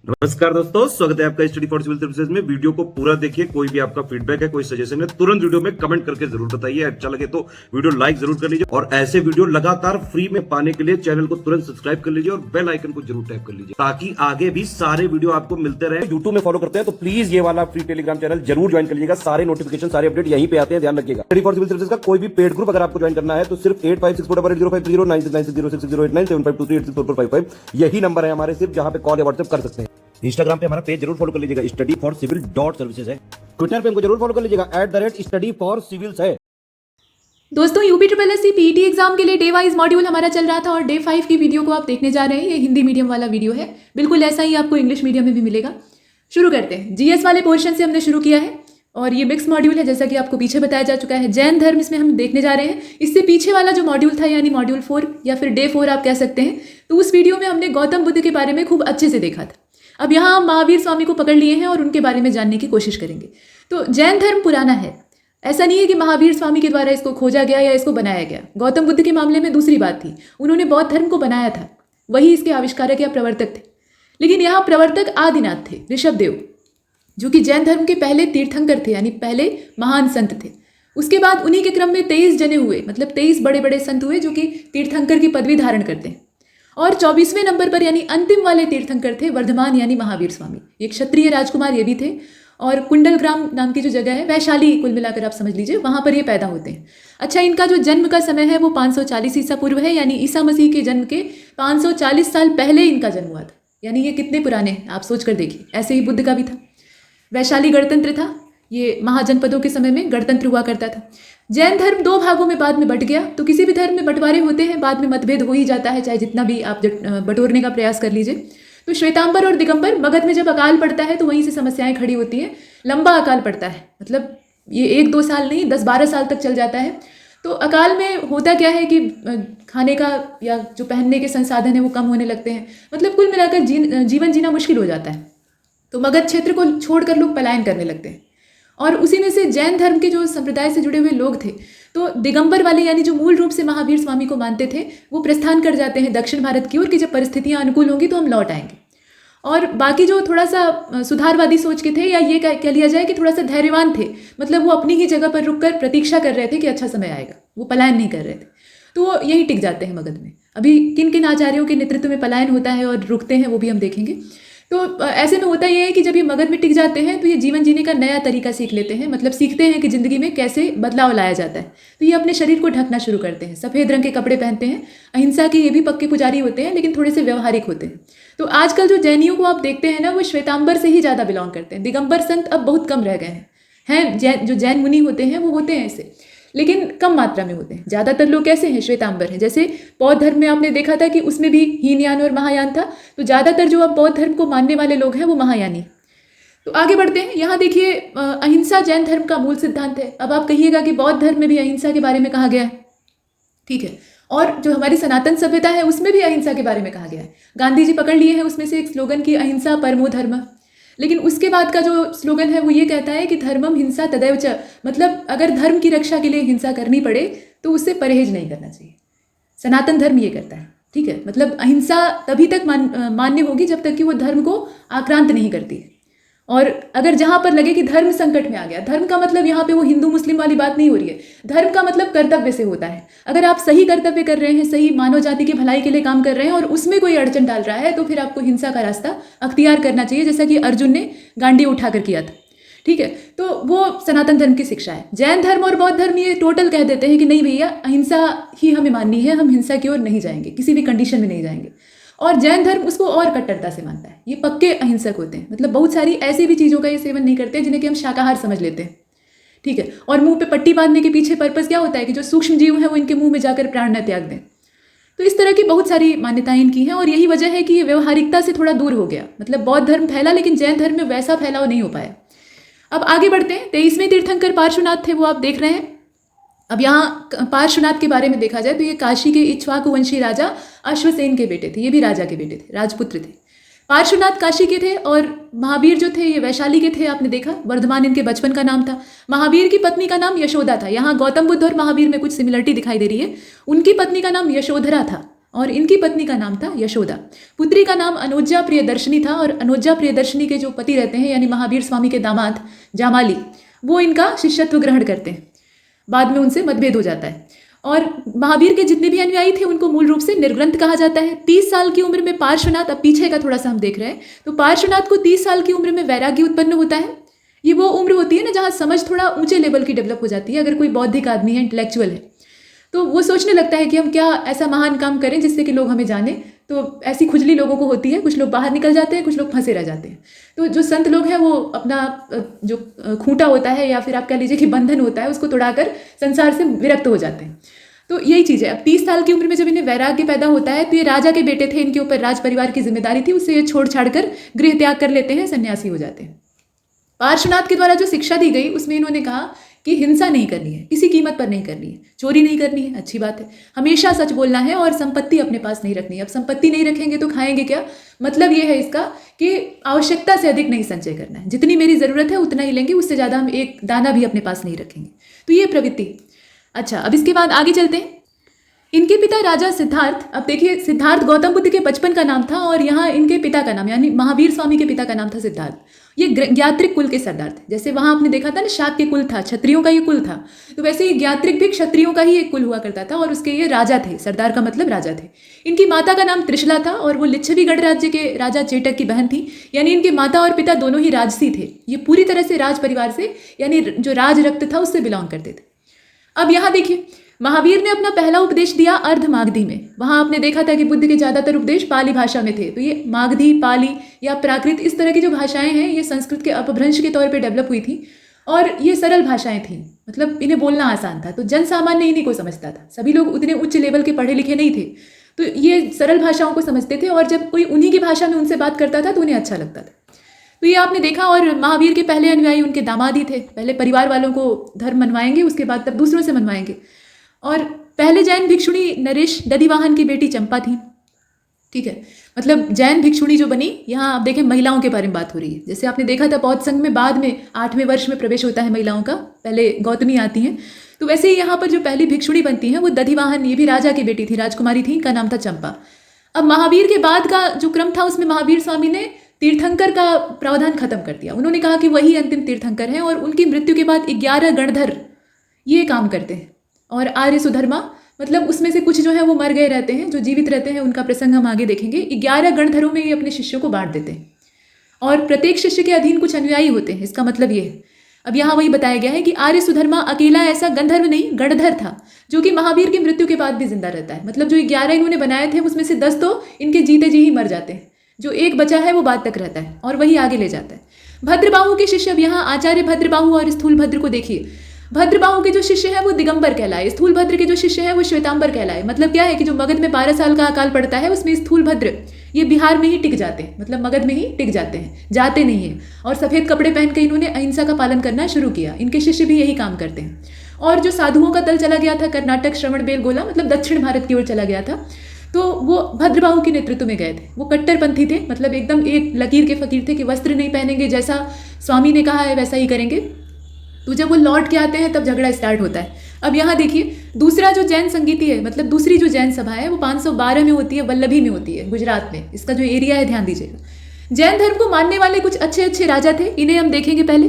नमस्कार दोस्तों, स्वागत है आपका स्टडी फॉर सिविल सर्विसेज में। वीडियो को पूरा देखिए। कोई भी आपका फीडबैक है, कोई सजेशन है, तुरंत वीडियो में कमेंट करके जरूर बताइए। अच्छा लगे तो वीडियो लाइक जरूर कर लीजिए और ऐसे वीडियो लगातार फ्री में पाने के लिए चैनल को तुरंत सब्सक्राइब कर लीजिए और बेल आइकन को जरूर टैप कर लीजिए ताकि आगे भी सारे वीडियो आपको मिलते रहे। यूट्यूब में फॉलो करते हैं तो प्लीज ये वाला फ्री टेलीग्राम चैनल जरूर ज्वाइन कर लीजिएगा। सारे नोटिफिकेशन, सारे अपडेट यहीं पे आते हैं, ध्यान रखिएगा। स्टडी फॉर सिविल सर्विसेज का कोई भी पेड ग्रुप अगर आपको ज्वाइन करना है तो सिर्फ 856480560660897523864455 यही नंबर है हमारे, सिर्फ जहां पे कॉल या व्हाट्सएप कर सकते हैं। इंस्टाग्राम पे हमारा पेज जरूर फॉलो कर लीजिएगा, studyforcivil.services है। ट्विटर पे हमको जरूर फॉलो कर लीजिएगा, @studyforcivils है। दोस्तों, UP triple S C PET exam के लिए डे वाइज मॉड्यूल हमारा चल रहा था और डे 5 की वीडियो को आप देखने जा रहे हैं। ये हिंदी मीडियम वाला वीडियो है, बिल्कुल ऐसा ही आपको इंग्लिश मीडियम में भी मिलेगा। शुरू करते हैं। जीएस वाले पोर्शन से हमने शुरू किया है और ये मिक्स मॉड्यूल है, जैसा कि आपको पीछे बताया जा चुका है। जैन धर्म इसमें हम देखने जा रहे हैं। इससे पीछे वाला जो मॉड्यूल था, यानी मॉड्यूल 4 या फिर डे 4 आप कह सकते हैं, तो उस वीडियो में हमने गौतम बुद्ध के बारे में खूब अच्छे से देखा था। अब यहाँ हम महावीर स्वामी को पकड़ लिए हैं और उनके बारे में जानने की कोशिश करेंगे। तो जैन धर्म पुराना है, ऐसा नहीं है कि महावीर स्वामी के द्वारा इसको खोजा गया या इसको बनाया गया। गौतम बुद्ध के मामले में दूसरी बात थी, उन्होंने बौद्ध धर्म को बनाया था, वही इसके आविष्कारक या प्रवर्तक थे। लेकिन यहाँ प्रवर्तक आदिनाथ थे, ऋषभदेव, जो कि जैन धर्म के पहले तीर्थंकर थे, यानी पहले महान संत थे। उसके बाद उन्हीं के क्रम में 23 जने हुए, मतलब 23 बड़े बड़े संत हुए जो कि तीर्थंकर की पदवी धारण करते हैं। और 24वें नंबर पर यानी अंतिम वाले तीर्थंकर थे वर्धमान यानी महावीर स्वामी। एक क्षत्रिय राजकुमार ये भी थे और कुंडलग्राम नाम की जो जगह है, वैशाली कुल मिलाकर आप समझ लीजिए, वहाँ पर ये पैदा होते हैं। अच्छा, इनका जो जन्म का समय है वो 540 ईसा पूर्व है, यानी ईसा मसीह के जन्म के 540 साल पहले इनका जन्म हुआ था। यानी ये कितने पुराने हैं आप सोच कर देखिए। ऐसे ही बुद्ध का भी था। वैशाली गणतंत्र था, ये महाजनपदों के समय में गणतंत्र हुआ करता था। जैन धर्म 2 भागों में बाद में बट गया। तो किसी भी धर्म में बंटवारे होते हैं, बाद में मतभेद हो ही जाता है, चाहे जितना भी आप बटोरने का प्रयास कर लीजिए। तो श्वेतांबर और दिगंबर, मगध में जब अकाल पड़ता है तो वहीं से समस्याएं खड़ी होती हैं। लंबा अकाल पड़ता है, मतलब ये 1-2 साल नहीं, 10-12 साल तक चल जाता है। तो अकाल में होता क्या है कि खाने का या जो पहनने के संसाधन है वो कम होने लगते हैं, मतलब कुल मिलाकर जीवन जीना मुश्किल हो जाता है। तो मगध क्षेत्र को छोड़कर लोग पलायन करने लगते हैं और उसी में से जैन धर्म के जो संप्रदाय से जुड़े हुए लोग थे, तो दिगंबर वाले यानी जो मूल रूप से महावीर स्वामी को मानते थे, वो प्रस्थान कर जाते हैं दक्षिण भारत की ओर कि जब परिस्थितियां अनुकूल होंगी तो हम लौट आएंगे। और बाकी जो थोड़ा सा सुधारवादी सोच के थे, या ये कह लिया जाए कि थोड़ा सा धैर्यवान थे, मतलब वो अपनी ही जगह पर रुककर प्रतीक्षा कर रहे थे कि अच्छा समय आएगा, वो पलायन नहीं कर रहे थे, तो वो यही टिक जाते हैं मगध में। अभी किन किन आचार्यों के नेतृत्व में पलायन होता है और रुकते हैं वो भी हम देखेंगे। तो ऐसे में होता यह है कि जब ये मगध में टिक जाते हैं तो ये जीवन जीने का नया तरीका सीख लेते हैं, मतलब सीखते हैं कि ज़िंदगी में कैसे बदलाव लाया जाता है। तो ये अपने शरीर को ढकना शुरू करते हैं, सफ़ेद रंग के कपड़े पहनते हैं। अहिंसा के ये भी पक्के पुजारी होते हैं, लेकिन थोड़े से व्यवहारिक होते हैं। तो आजकल जो जैनियों को आप देखते हैं ना, वो श्वेतांबर से ही ज़्यादा बिलोंग करते हैं। दिगंबर संत अब बहुत कम रह गए हैं। जो जैन मुनि होते हैं वो होते हैं ऐसे, लेकिन कम मात्रा में होते हैं। ज़्यादातर लोग कैसे हैं, श्वेतांबर हैं। जैसे बौद्ध धर्म में आपने देखा था कि उसमें भी हीनयान और महायान था, तो ज़्यादातर जो अब बौद्ध धर्म को मानने वाले लोग हैं वो महायानी। तो आगे बढ़ते हैं। यहाँ देखिए, अहिंसा जैन धर्म का मूल सिद्धांत है। अब आप कहिएगा कि बौद्ध धर्म में भी अहिंसा के बारे में कहा गया है, ठीक है, और जो हमारी सनातन सभ्यता है उसमें भी अहिंसा के बारे में कहा गया है। गांधी जी पकड़ लिए हैं उसमें से एक स्लोगन की अहिंसा परमो धर्म, लेकिन उसके बाद का जो स्लोगन है वो ये कहता है कि धर्मम हिंसा तदैव च, मतलब अगर धर्म की रक्षा के लिए हिंसा करनी पड़े तो उससे परहेज नहीं करना चाहिए। सनातन धर्म ये कहता है, ठीक है, मतलब अहिंसा तभी तक मान्य होगी जब तक कि वो धर्म को आक्रांत नहीं करती है। और अगर जहाँ पर लगे कि धर्म संकट में आ गया, धर्म का मतलब यहाँ पे वो हिंदू मुस्लिम वाली बात नहीं हो रही है। धर्म का मतलब कर्तव्य से होता है। अगर आप सही कर्तव्य कर रहे हैं, सही मानव जाति की भलाई के लिए काम कर रहे हैं और उसमें कोई अड़चन डाल रहा है, तो फिर आपको हिंसा का रास्ता अख्तियार करना चाहिए, जैसा कि अर्जुन ने गांडी उठाकर किया था, ठीक है। तो वो सनातन धर्म की शिक्षा है। जैन धर्म और बौद्ध धर्म ये टोटल कह देते हैं कि नहीं भैया, अहिंसा ही हमें माननी है, हम हिंसा की ओर नहीं जाएंगे, किसी भी कंडीशन में नहीं जाएंगे। और जैन धर्म उसको और कट्टरता से मानता है। ये पक्के अहिंसक होते हैं, मतलब बहुत सारी ऐसी भी चीज़ों का ये सेवन नहीं करते जिन्हें कि हम शाकाहार समझ लेते हैं, ठीक है। और मुंह पे पट्टी बांधने के पीछे पर्पस क्या होता है कि जो सूक्ष्म जीव हैं वो इनके मुंह में जाकर प्राण न त्याग दें। तो इस तरह की बहुत सारी मान्यताएं इनकी हैं और यही वजह है कि ये व्यवहारिकता से थोड़ा दूर हो गया। मतलब बौद्ध धर्म फैला, लेकिन जैन धर्म में वैसा फैलाव नहीं हो पाया। अब आगे बढ़ते हैं। 23वें तीर्थंकर पार्श्वनाथ थे, वो आप देख रहे हैं। अब यहाँ पार्श्वनाथ के बारे में देखा जाए तो ये काशी के इक्ष्वाकु वंशी राजा अश्वसेन के बेटे थे। ये भी राजा के बेटे थे, राजपुत्र थे। पार्श्वनाथ काशी के थे और महावीर जो थे ये वैशाली के थे। आपने देखा, वर्धमान इनके बचपन का नाम था। महावीर की पत्नी का नाम यशोदा था। यहाँ गौतम बुद्ध और महावीर में कुछ सिमिलरिटी दिखाई दे रही है। उनकी पत्नी का नाम यशोधरा था और इनकी पत्नी का नाम था यशोदा। पुत्री का नाम अनोज्या प्रियदर्शनी था और अनोज्या प्रियदर्शनी के जो पति रहते हैं यानी महावीर स्वामी के दामाद जामाली, वो इनका शिष्यत्व ग्रहण करते हैं। बाद में उनसे मतभेद हो जाता है और महावीर के जितने भी अनुयायी थे उनको मूल रूप से निर्ग्रंथ कहा जाता है। 30 साल की उम्र में पार्श्वनाथ, अब पीछे का थोड़ा सा हम देख रहे हैं, तो पार्श्वनाथ को 30 साल की उम्र में वैराग्य उत्पन्न होता है। ये वो उम्र होती है ना जहाँ समझ थोड़ा ऊंचे लेवल की डेवलप हो जाती है। अगर कोई बौद्धिक आदमी है, इंटेलेक्चुअल है, तो वो सोचने लगता है कि हम क्या ऐसा महान काम करें जिससे कि लोग हमें जाने। तो ऐसी खुजली लोगों को होती है, कुछ लोग बाहर निकल जाते हैं, कुछ लोग फंसे रह जाते हैं। तो जो संत लोग हैं वो अपना जो खूंटा होता है या फिर आप कह लीजिए कि बंधन होता है, उसको तोड़ाकर संसार से विरक्त हो जाते हैं। तो यही चीज़ है। अब 30 साल की उम्र में जब इन्हें वैराग्य पैदा होता है, तो ये राजा के बेटे थे, इनके ऊपर राज परिवार की जिम्मेदारी थी, उससे ये छोड़ छाड़ कर गृह त्याग कर लेते हैं, सन्यासी हो जाते हैं। पार्श्वनाथ के द्वारा जो शिक्षा दी गई उसमें इन्होंने कहा कि हिंसा नहीं करनी है, किसी कीमत पर नहीं करनी है, चोरी नहीं करनी है, अच्छी बात है, हमेशा सच बोलना है और संपत्ति अपने पास नहीं रखनी है। अब संपत्ति नहीं रखेंगे तो खाएंगे क्या? मतलब ये है इसका कि आवश्यकता से अधिक नहीं संचय करना है, जितनी मेरी ज़रूरत है उतना ही लेंगे, उससे ज़्यादा हम एक दाना भी अपने पास नहीं रखेंगे। तो ये प्रवृत्ति। अच्छा, अब इसके बाद आगे चलते हैं। इनके पिता राजा सिद्धार्थ, अब देखिए सिद्धार्थ गौतम बुद्ध के बचपन का नाम था और यहाँ इनके पिता का नाम यानी महावीर स्वामी के पिता का नाम था सिद्धार्थ। ये ज्ञात्रिक कुल के सरदार थे। जैसे वहाँ आपने देखा था ना शाक्य कुल था, क्षत्रियों का ये कुल था, तो वैसे ही ज्ञात्रिक भी क्षत्रियों का ही एक कुल हुआ करता था और उसके ये राजा थे। सरदार का मतलब राजा थे। इनकी माता का नाम त्रिशला था और वो लिच्छवीगढ़ राज्य के राजा चेटक की बहन थी, यानी इनके माता और पिता दोनों ही राजसी थे। ये पूरी तरह से राज परिवार से यानी जो राज रक्त था उससे बिलोंग करते थे। अब यहाँ देखिए महावीर ने अपना पहला उपदेश दिया अर्ध मागधी में। वहाँ आपने देखा था कि बुद्ध के ज़्यादातर उपदेश पाली भाषा में थे, तो ये मागधी, पाली या प्राकृत, इस तरह की जो भाषाएं हैं ये संस्कृत के अपभ्रंश के तौर पे डेवलप हुई थी और ये सरल भाषाएं थीं, मतलब इन्हें बोलना आसान था, तो जन सामान्य इन्हीं को समझता था। सभी लोग उतने उच्च लेवल के पढ़े लिखे नहीं थे, तो ये सरल भाषाओं को समझते थे और जब कोई उन्हीं की भाषा में उनसे बात करता था तो उन्हें अच्छा लगता था। तो ये आपने देखा। और महावीर के पहले अनुयायी उनके दामाद ही थे। पहले परिवार वालों को धर्म मनवाएंगे, उसके बाद तब दूसरों से मनवाएंगे। और पहले जैन भिक्षुणी नरेश दधिवाहन की बेटी चंपा थी। ठीक है, मतलब जैन भिक्षुणी जो बनी, यहाँ आप देखें महिलाओं के बारे में बात हो रही है। जैसे आपने देखा था बौद्ध संघ में बाद में 8वें वर्ष में प्रवेश होता है महिलाओं का, पहले गौतमी आती हैं, तो वैसे ही यहाँ पर जो पहली भिक्षुणी बनती हैं वो दधिवाहन, ये भी राजा की बेटी थी, राजकुमारी थी, इनका नाम था चंपा। अब महावीर के बाद का जो क्रम था उसमें महावीर स्वामी ने तीर्थंकर का प्रावधान खत्म कर दिया। उन्होंने कहा कि वही अंतिम तीर्थंकर हैं और उनकी मृत्यु के बाद 11 गणधर ये काम करते हैं। और आर्य सुधर्मा, मतलब उसमें से कुछ जो है वो मर गए रहते हैं, जो जीवित रहते हैं उनका प्रसंग हम आगे देखेंगे। 11 गणधरों में ये अपने शिष्यों को बांट देते हैं और प्रत्येक शिष्य के अधीन कुछ अनुयायी होते हैं। इसका मतलब ये है, अब यहाँ वही बताया गया है कि आर्य सुधर्मा अकेला ऐसा गंधर्व नहीं, गणधर था, जो कि महावीर की मृत्यु के बाद भी जिंदा रहता है। मतलब जो 11 इन्होंने बनाए थे उसमें से 10 तो इनके जीते जी ही मर जाते हैं, जो एक बचा है वो बाद तक रहता है और वही आगे ले जाता है। भद्रबाहु के शिष्य, अब यहाँ आचार्य भद्रबाहु और स्थूल भद्र को देखिए। भद्रबाहु के जो शिष्य हैं वो दिगंबर कहलाए, स्थूल भद्र के जो शिष्य हैं वो श्वेतांबर कहलाए। मतलब क्या है कि जो मगध में 12 साल का अकाल पड़ता है उसमें स्थूल भद्र ये बिहार में ही टिक जाते हैं, मतलब मगध में ही टिक जाते हैं, जाते नहीं हैं। और सफ़ेद कपड़े पहन के इन्होंने अहिंसा का पालन करना शुरू किया। इनके शिष्य भी यही काम करते हैं। और जो साधुओं का दल चला गया था कर्नाटक, श्रवण बेलगोला, मतलब दक्षिण भारत की ओर चला गया था, तो वो भद्रबाहु के नेतृत्व में गए थे। वो कट्टरपंथी थे, मतलब एकदम एक लकीर के फकीर थे कि वस्त्र नहीं पहनेंगे, जैसा स्वामी ने कहा है वैसा ही करेंगे। तो जब वो लौट के आते हैं तब झगड़ा स्टार्ट होता है। अब यहाँ देखिए दूसरा जो जैन संगीति है, मतलब दूसरी जो जैन सभा है वो 512 में होती है, वल्लभी में होती है, गुजरात में। इसका जो एरिया है ध्यान दीजिएगा। जैन धर्म को मानने वाले कुछ अच्छे अच्छे राजा थे, इन्हें हम देखेंगे पहले।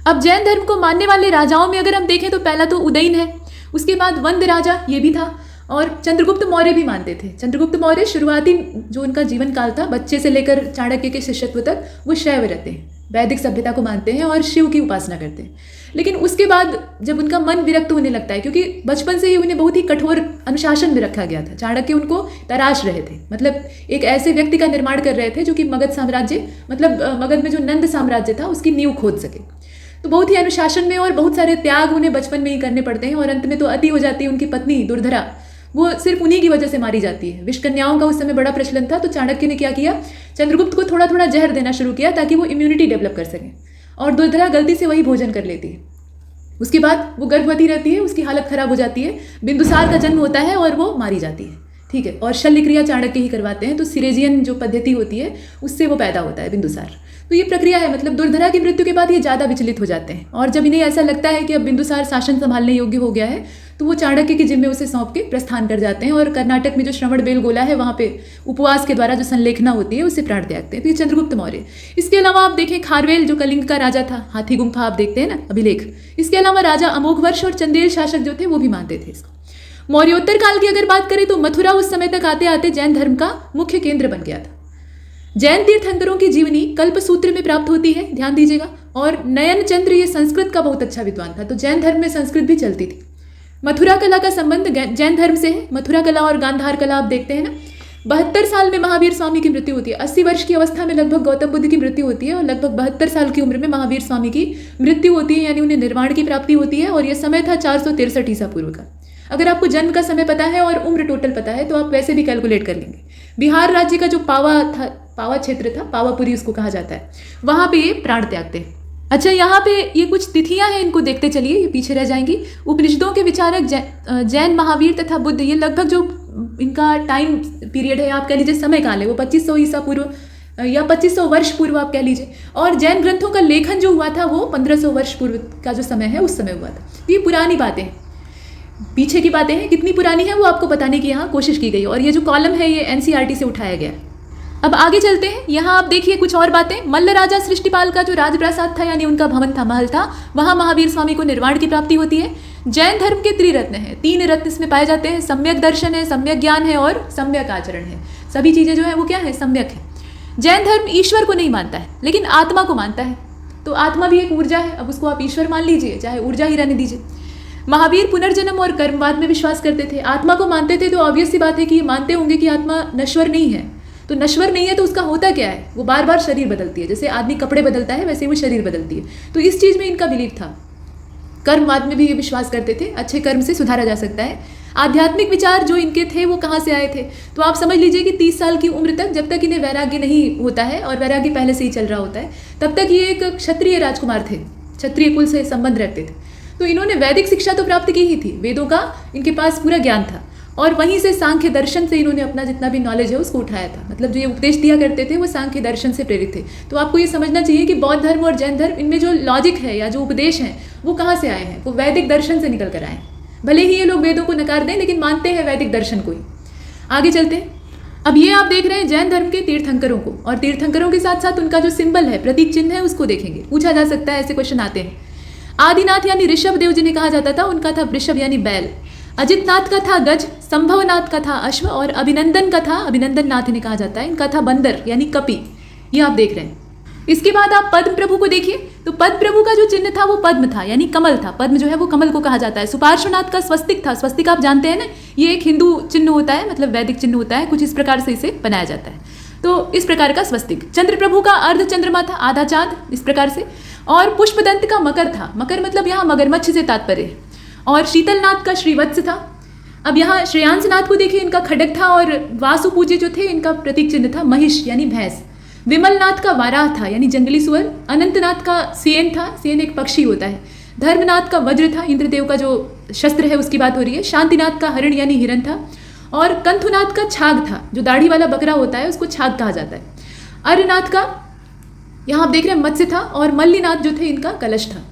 अब जैन धर्म को मानने वाले राजाओं में अगर हम देखें तो पहला तो उदयन है, उसके बाद वंद राजा ये भी था, और चंद्रगुप्त मौर्य भी मानते थे। चंद्रगुप्त मौर्य शुरुआती जो उनका जीवन काल था, बच्चे से लेकर चाणक्य के शिष्यत्व तक, वो शैव रहते हैं, वैदिक सभ्यता को मानते हैं और शिव की उपासना करते हैं। लेकिन उसके बाद जब उनका मन विरक्त होने लगता है, क्योंकि बचपन से ही उन्हें बहुत ही कठोर अनुशासन में रखा गया था, चाणक्य उनको तराश रहे थे, मतलब एक ऐसे व्यक्ति का निर्माण कर रहे थे जो कि मगध साम्राज्य, मतलब मगध में जो नंद साम्राज्य था उसकी नींव खोद सके। तो बहुत ही अनुशासन में और बहुत सारे त्याग उन्हें बचपन में ही करने पड़ते हैं और अंत में तो अति हो जाती है। उनकी पत्नी दुर्धरा, वो सिर्फ उन्हीं की वजह से मारी जाती है। विषकन्याओं का उस समय बड़ा प्रचलन था, तो चाणक्य ने क्या किया, चंद्रगुप्त को थोड़ा थोड़ा जहर देना शुरू किया ताकि वो इम्यूनिटी डेवलप कर सकें, और दुर्धरा गलती से वही भोजन कर लेती है। उसके बाद वो गर्भवती रहती है, उसकी हालत खराब हो जाती है, बिंदुसार का जन्म होता है और वो मारी जाती है। ठीक है, और शल्य क्रिया चाणक्य ही करवाते हैं। तो सिरेजियन जो पद्धति होती है उससे वो पैदा होता है बिंदुसार। तो ये प्रक्रिया है, मतलब दुर्धरा की मृत्यु के बाद ये ज़्यादा विचलित हो जाते हैं और जब इन्हें ऐसा लगता है कि अब बिंदुसार शासन संभालने योग्य हो गया है तो वो चाणक्य के जिम्मे उसे सौंप के प्रस्थान कर जाते हैं और कर्नाटक में जो श्रवण बेलगोला है वहाँ पे उपवास के द्वारा जो संलेखना होती है उससे प्राण त्यागते हैं। तो ये चंद्रगुप्त मौर्य। इसके अलावा आप देखें खारवेल जो कलिंग का राजा था, हाथी गुम्फा आप देखते हैं ना अभिलेख। इसके अलावा राजा अमोघवर्ष और चंदेल शासक जो थे वो भी मानते थे इसको। मौर्योत्तर काल की अगर बात करें तो मथुरा उस समय तक आते आते जैन धर्म का मुख्य केंद्र बन गया था। जैन तीर्थंकरों की जीवनी कल्पसूत्र में प्राप्त होती है, ध्यान दीजिएगा। और नयन चंद्र ये संस्कृत का बहुत अच्छा विद्वान था, तो जैन धर्म में संस्कृत भी चलती थी। मथुरा कला का संबंध जैन धर्म से है। मथुरा कला और गांधार कला आप देखते हैं ना। 72 साल में महावीर स्वामी की मृत्यु होती है। 80 वर्ष की अवस्था में लगभग गौतम बुद्ध की मृत्यु होती है और लगभग 72 साल की उम्र में महावीर स्वामी की मृत्यु होती है, यानी उन्हें निर्वाण की प्राप्ति होती है। और यह समय था 463 ईसा पूर्व का। अगर आपको जन्म का समय पता है और उम्र टोटल पता है तो आप वैसे भी कैलकुलेट कर लेंगे। बिहार राज्य का जो पावा क्षेत्र था, पावापुरी उसको कहा जाता है, वहाँ पे ये प्राण त्यागते हैं। अच्छा, यहाँ पे ये कुछ तिथियां हैं, इनको देखते चलिए, ये पीछे रह जाएंगी। उपनिषदों के विचारक जैन महावीर तथा बुद्ध, ये लगभग जो इनका टाइम पीरियड है, आप कह लीजिए समय काल है, वो 2500 ईसा पूर्व या 2500 वर्ष पूर्व आप कह लीजिए। और जैन ग्रंथों का लेखन जो हुआ था वो 1500 वर्ष पूर्व का जो समय है उस समय हुआ था। ये पुरानी बातें हैं, पीछे की बातें हैं। कितनी पुरानी है वो आपको बताने की यहाँ कोशिश की गई। और ये जो कॉलम है ये NCERT से उठाया गया। अब आगे चलते हैं। यहाँ आप देखिए कुछ और बातें। मल्ल राजा सृष्टिपाल का जो राजप्रासाद था, यानी उनका भवन था, महल था, वहाँ महावीर स्वामी को निर्वाण की प्राप्ति होती है। जैन धर्म के त्रिरत्न हैं, 3 रत्न इसमें पाए जाते हैं। सम्यक दर्शन है, सम्यक ज्ञान है और सम्यक आचरण है। सभी चीज़ें जो है वो क्या है, सम्यक है। जैन धर्म ईश्वर को नहीं मानता है लेकिन आत्मा को मानता है। तो आत्मा भी एक ऊर्जा है, अब उसको आप ईश्वर मान लीजिए, चाहे ऊर्जा ही रहने दीजिए। महावीर पुनर्जन्म और कर्मवाद में विश्वास करते थे। आत्मा को मानते थे तो ऑब्वियस सी बात है कि ये मानते होंगे कि आत्मा नश्वर नहीं है। तो नश्वर नहीं है तो उसका होता क्या है, वो बार बार शरीर बदलती है। जैसे आदमी कपड़े बदलता है वैसे वो शरीर बदलती है। तो इस चीज़ में इनका बिलीव था। कर्मवाद में भी ये विश्वास करते थे, अच्छे कर्म से सुधारा जा सकता है। आध्यात्मिक विचार जो इनके थे वो कहाँ से आए थे, तो आप समझ लीजिए कि 30 साल की उम्र तक, जब तक इन्हें वैराग्य नहीं होता है, और वैराग्य पहले से ही चल रहा होता है, तब तक ये एक क्षत्रिय राजकुमार थे, क्षत्रिय कुल से संबंध रखते थे। तो इन्होंने वैदिक शिक्षा तो प्राप्त की ही थी, वेदों का इनके पास पूरा ज्ञान था, और वहीं से सांख्य दर्शन से इन्होंने अपना जितना भी नॉलेज है उसको उठाया था। मतलब जो ये उपदेश दिया करते थे वो सांख्य दर्शन से प्रेरित थे। तो आपको ये समझना चाहिए कि बौद्ध धर्म और जैन धर्म, इनमें जो लॉजिक है या जो उपदेश हैं वो कहाँ से आए हैं, वो वैदिक दर्शन से निकल कर आए हैं। भले ही ये लोग वेदों को नकार दें लेकिन मानते हैं वैदिक दर्शन को ही। आगे चलते हैं। अब ये आप देख रहे हैं जैन धर्म के तीर्थंकरों को, और तीर्थंकरों के साथ साथ उनका जो सिंबल है, प्रतीक चिन्ह है, उसको देखेंगे। पूछा जा सकता है, ऐसे क्वेश्चन आते हैं। आदिनाथ यानी ऋषभ देव जिन्हें कहा जाता था, उनका था वृषभ यानी बैल। अजितनाथ का था गज, संभवनाथ का था अश्व, और अभिनंदन का था, अभिनंदन नाथ इन्हें कहा जाता है, इनका था बंदर यानी कपि। ये आप देख रहे हैं। इसके बाद आप पद्म प्रभु को देखिए, तो पद्म प्रभु का जो चिन्ह था वो पद्म था, यानी कमल था। पद्म जो है वो कमल को कहा जाता है। सुपार्श्वनाथ का स्वस्तिक था। स्वस्तिक आप जानते हैं ना, ये एक हिंदू चिन्ह होता है, मतलब वैदिक चिन्ह होता है, कुछ इस प्रकार से इसे बनाया जाता है। तो इस प्रकार का स्वस्तिक। चंद्र प्रभु का अर्ध चंद्रमा था, आधा चांद, इस प्रकार से। और पुष्पदंत का मकर था। मकर मतलब यहाँ मगरमच्छ से तात्पर्य है। और शीतलनाथ का श्रीवत्स था। अब यहाँ श्रेयांसनाथ को देखिए, इनका खड्ग था, और वासु पूज्य जो थे इनका प्रतीक चिन्ह था महिष यानी भैंस। विमलनाथ का वाराह था यानी जंगली सुअर। अनंतनाथ का सेन था, सेन एक पक्षी होता है। धर्मनाथ का वज्र था, इंद्रदेव का जो शस्त्र है उसकी बात हो रही है। शांतिनाथ का हरिण यानी हिरण था। और कंथुनाथ का छाग था, जो दाढ़ी वाला बकरा होता है उसको छाग कहा जाता है। अर्यनाथ का यहाँ आप देख रहे हैं मत्स्य था, और मल्लीनाथ जो थे इनका कलश था।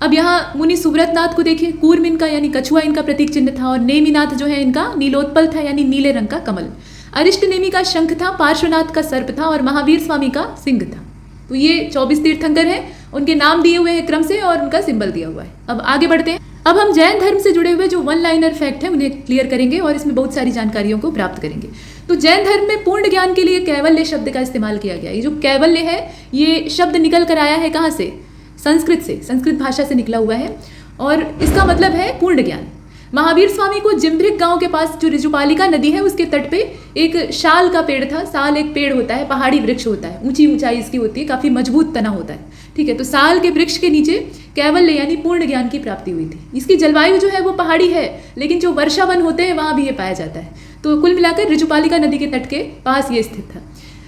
अब यहाँ मुनि सुव्रतनाथ को देखिए, कूर्म इनका यानी कछुआ इनका प्रतीक चिन्ह था, और नेमिनाथ जो है इनका नीलोत्पल था यानी नीले रंग का कमल। अरिष्ट नेमी का शंख था, पार्श्वनाथ का सर्प था, और महावीर स्वामी का सिंह था। तो ये 24 तीर्थंकर हैं, उनके नाम दिए हुए हैं क्रम से, और उनका सिंबल दिया हुआ है। अब आगे बढ़ते हैं। अब हम जैन धर्म से जुड़े हुए जो वन लाइनर फैक्ट है उन्हें क्लियर करेंगे, और इसमें बहुत सारी जानकारियों को प्राप्त करेंगे। तो जैन धर्म में पूर्ण ज्ञान के लिए कैवल्य शब्द का इस्तेमाल किया गया। ये जो कैवल्य है ये शब्द निकल कर आया है कहाँ से, संस्कृत से, संस्कृत भाषा से निकला हुआ है, और इसका मतलब है पूर्ण ज्ञान। महावीर स्वामी को जिम्भृग गांव के पास जो ऋजुपालिका नदी है उसके तट पे एक शाल का पेड़ था। साल एक पेड़ होता है, पहाड़ी वृक्ष होता है, ऊंची ऊंचाई इसकी होती है, काफी मजबूत तना होता है, ठीक है। तो साल के वृक्ष के नीचे कैवल्य यानी पूर्ण ज्ञान की प्राप्ति हुई थी। इसकी जलवायु जो है वो पहाड़ी है, लेकिन जो वर्षावन होते हैं वहां भी ये पाया जाता है। तो कुल मिलाकर ऋजुपालिका नदी के तट के पास ये स्थित था।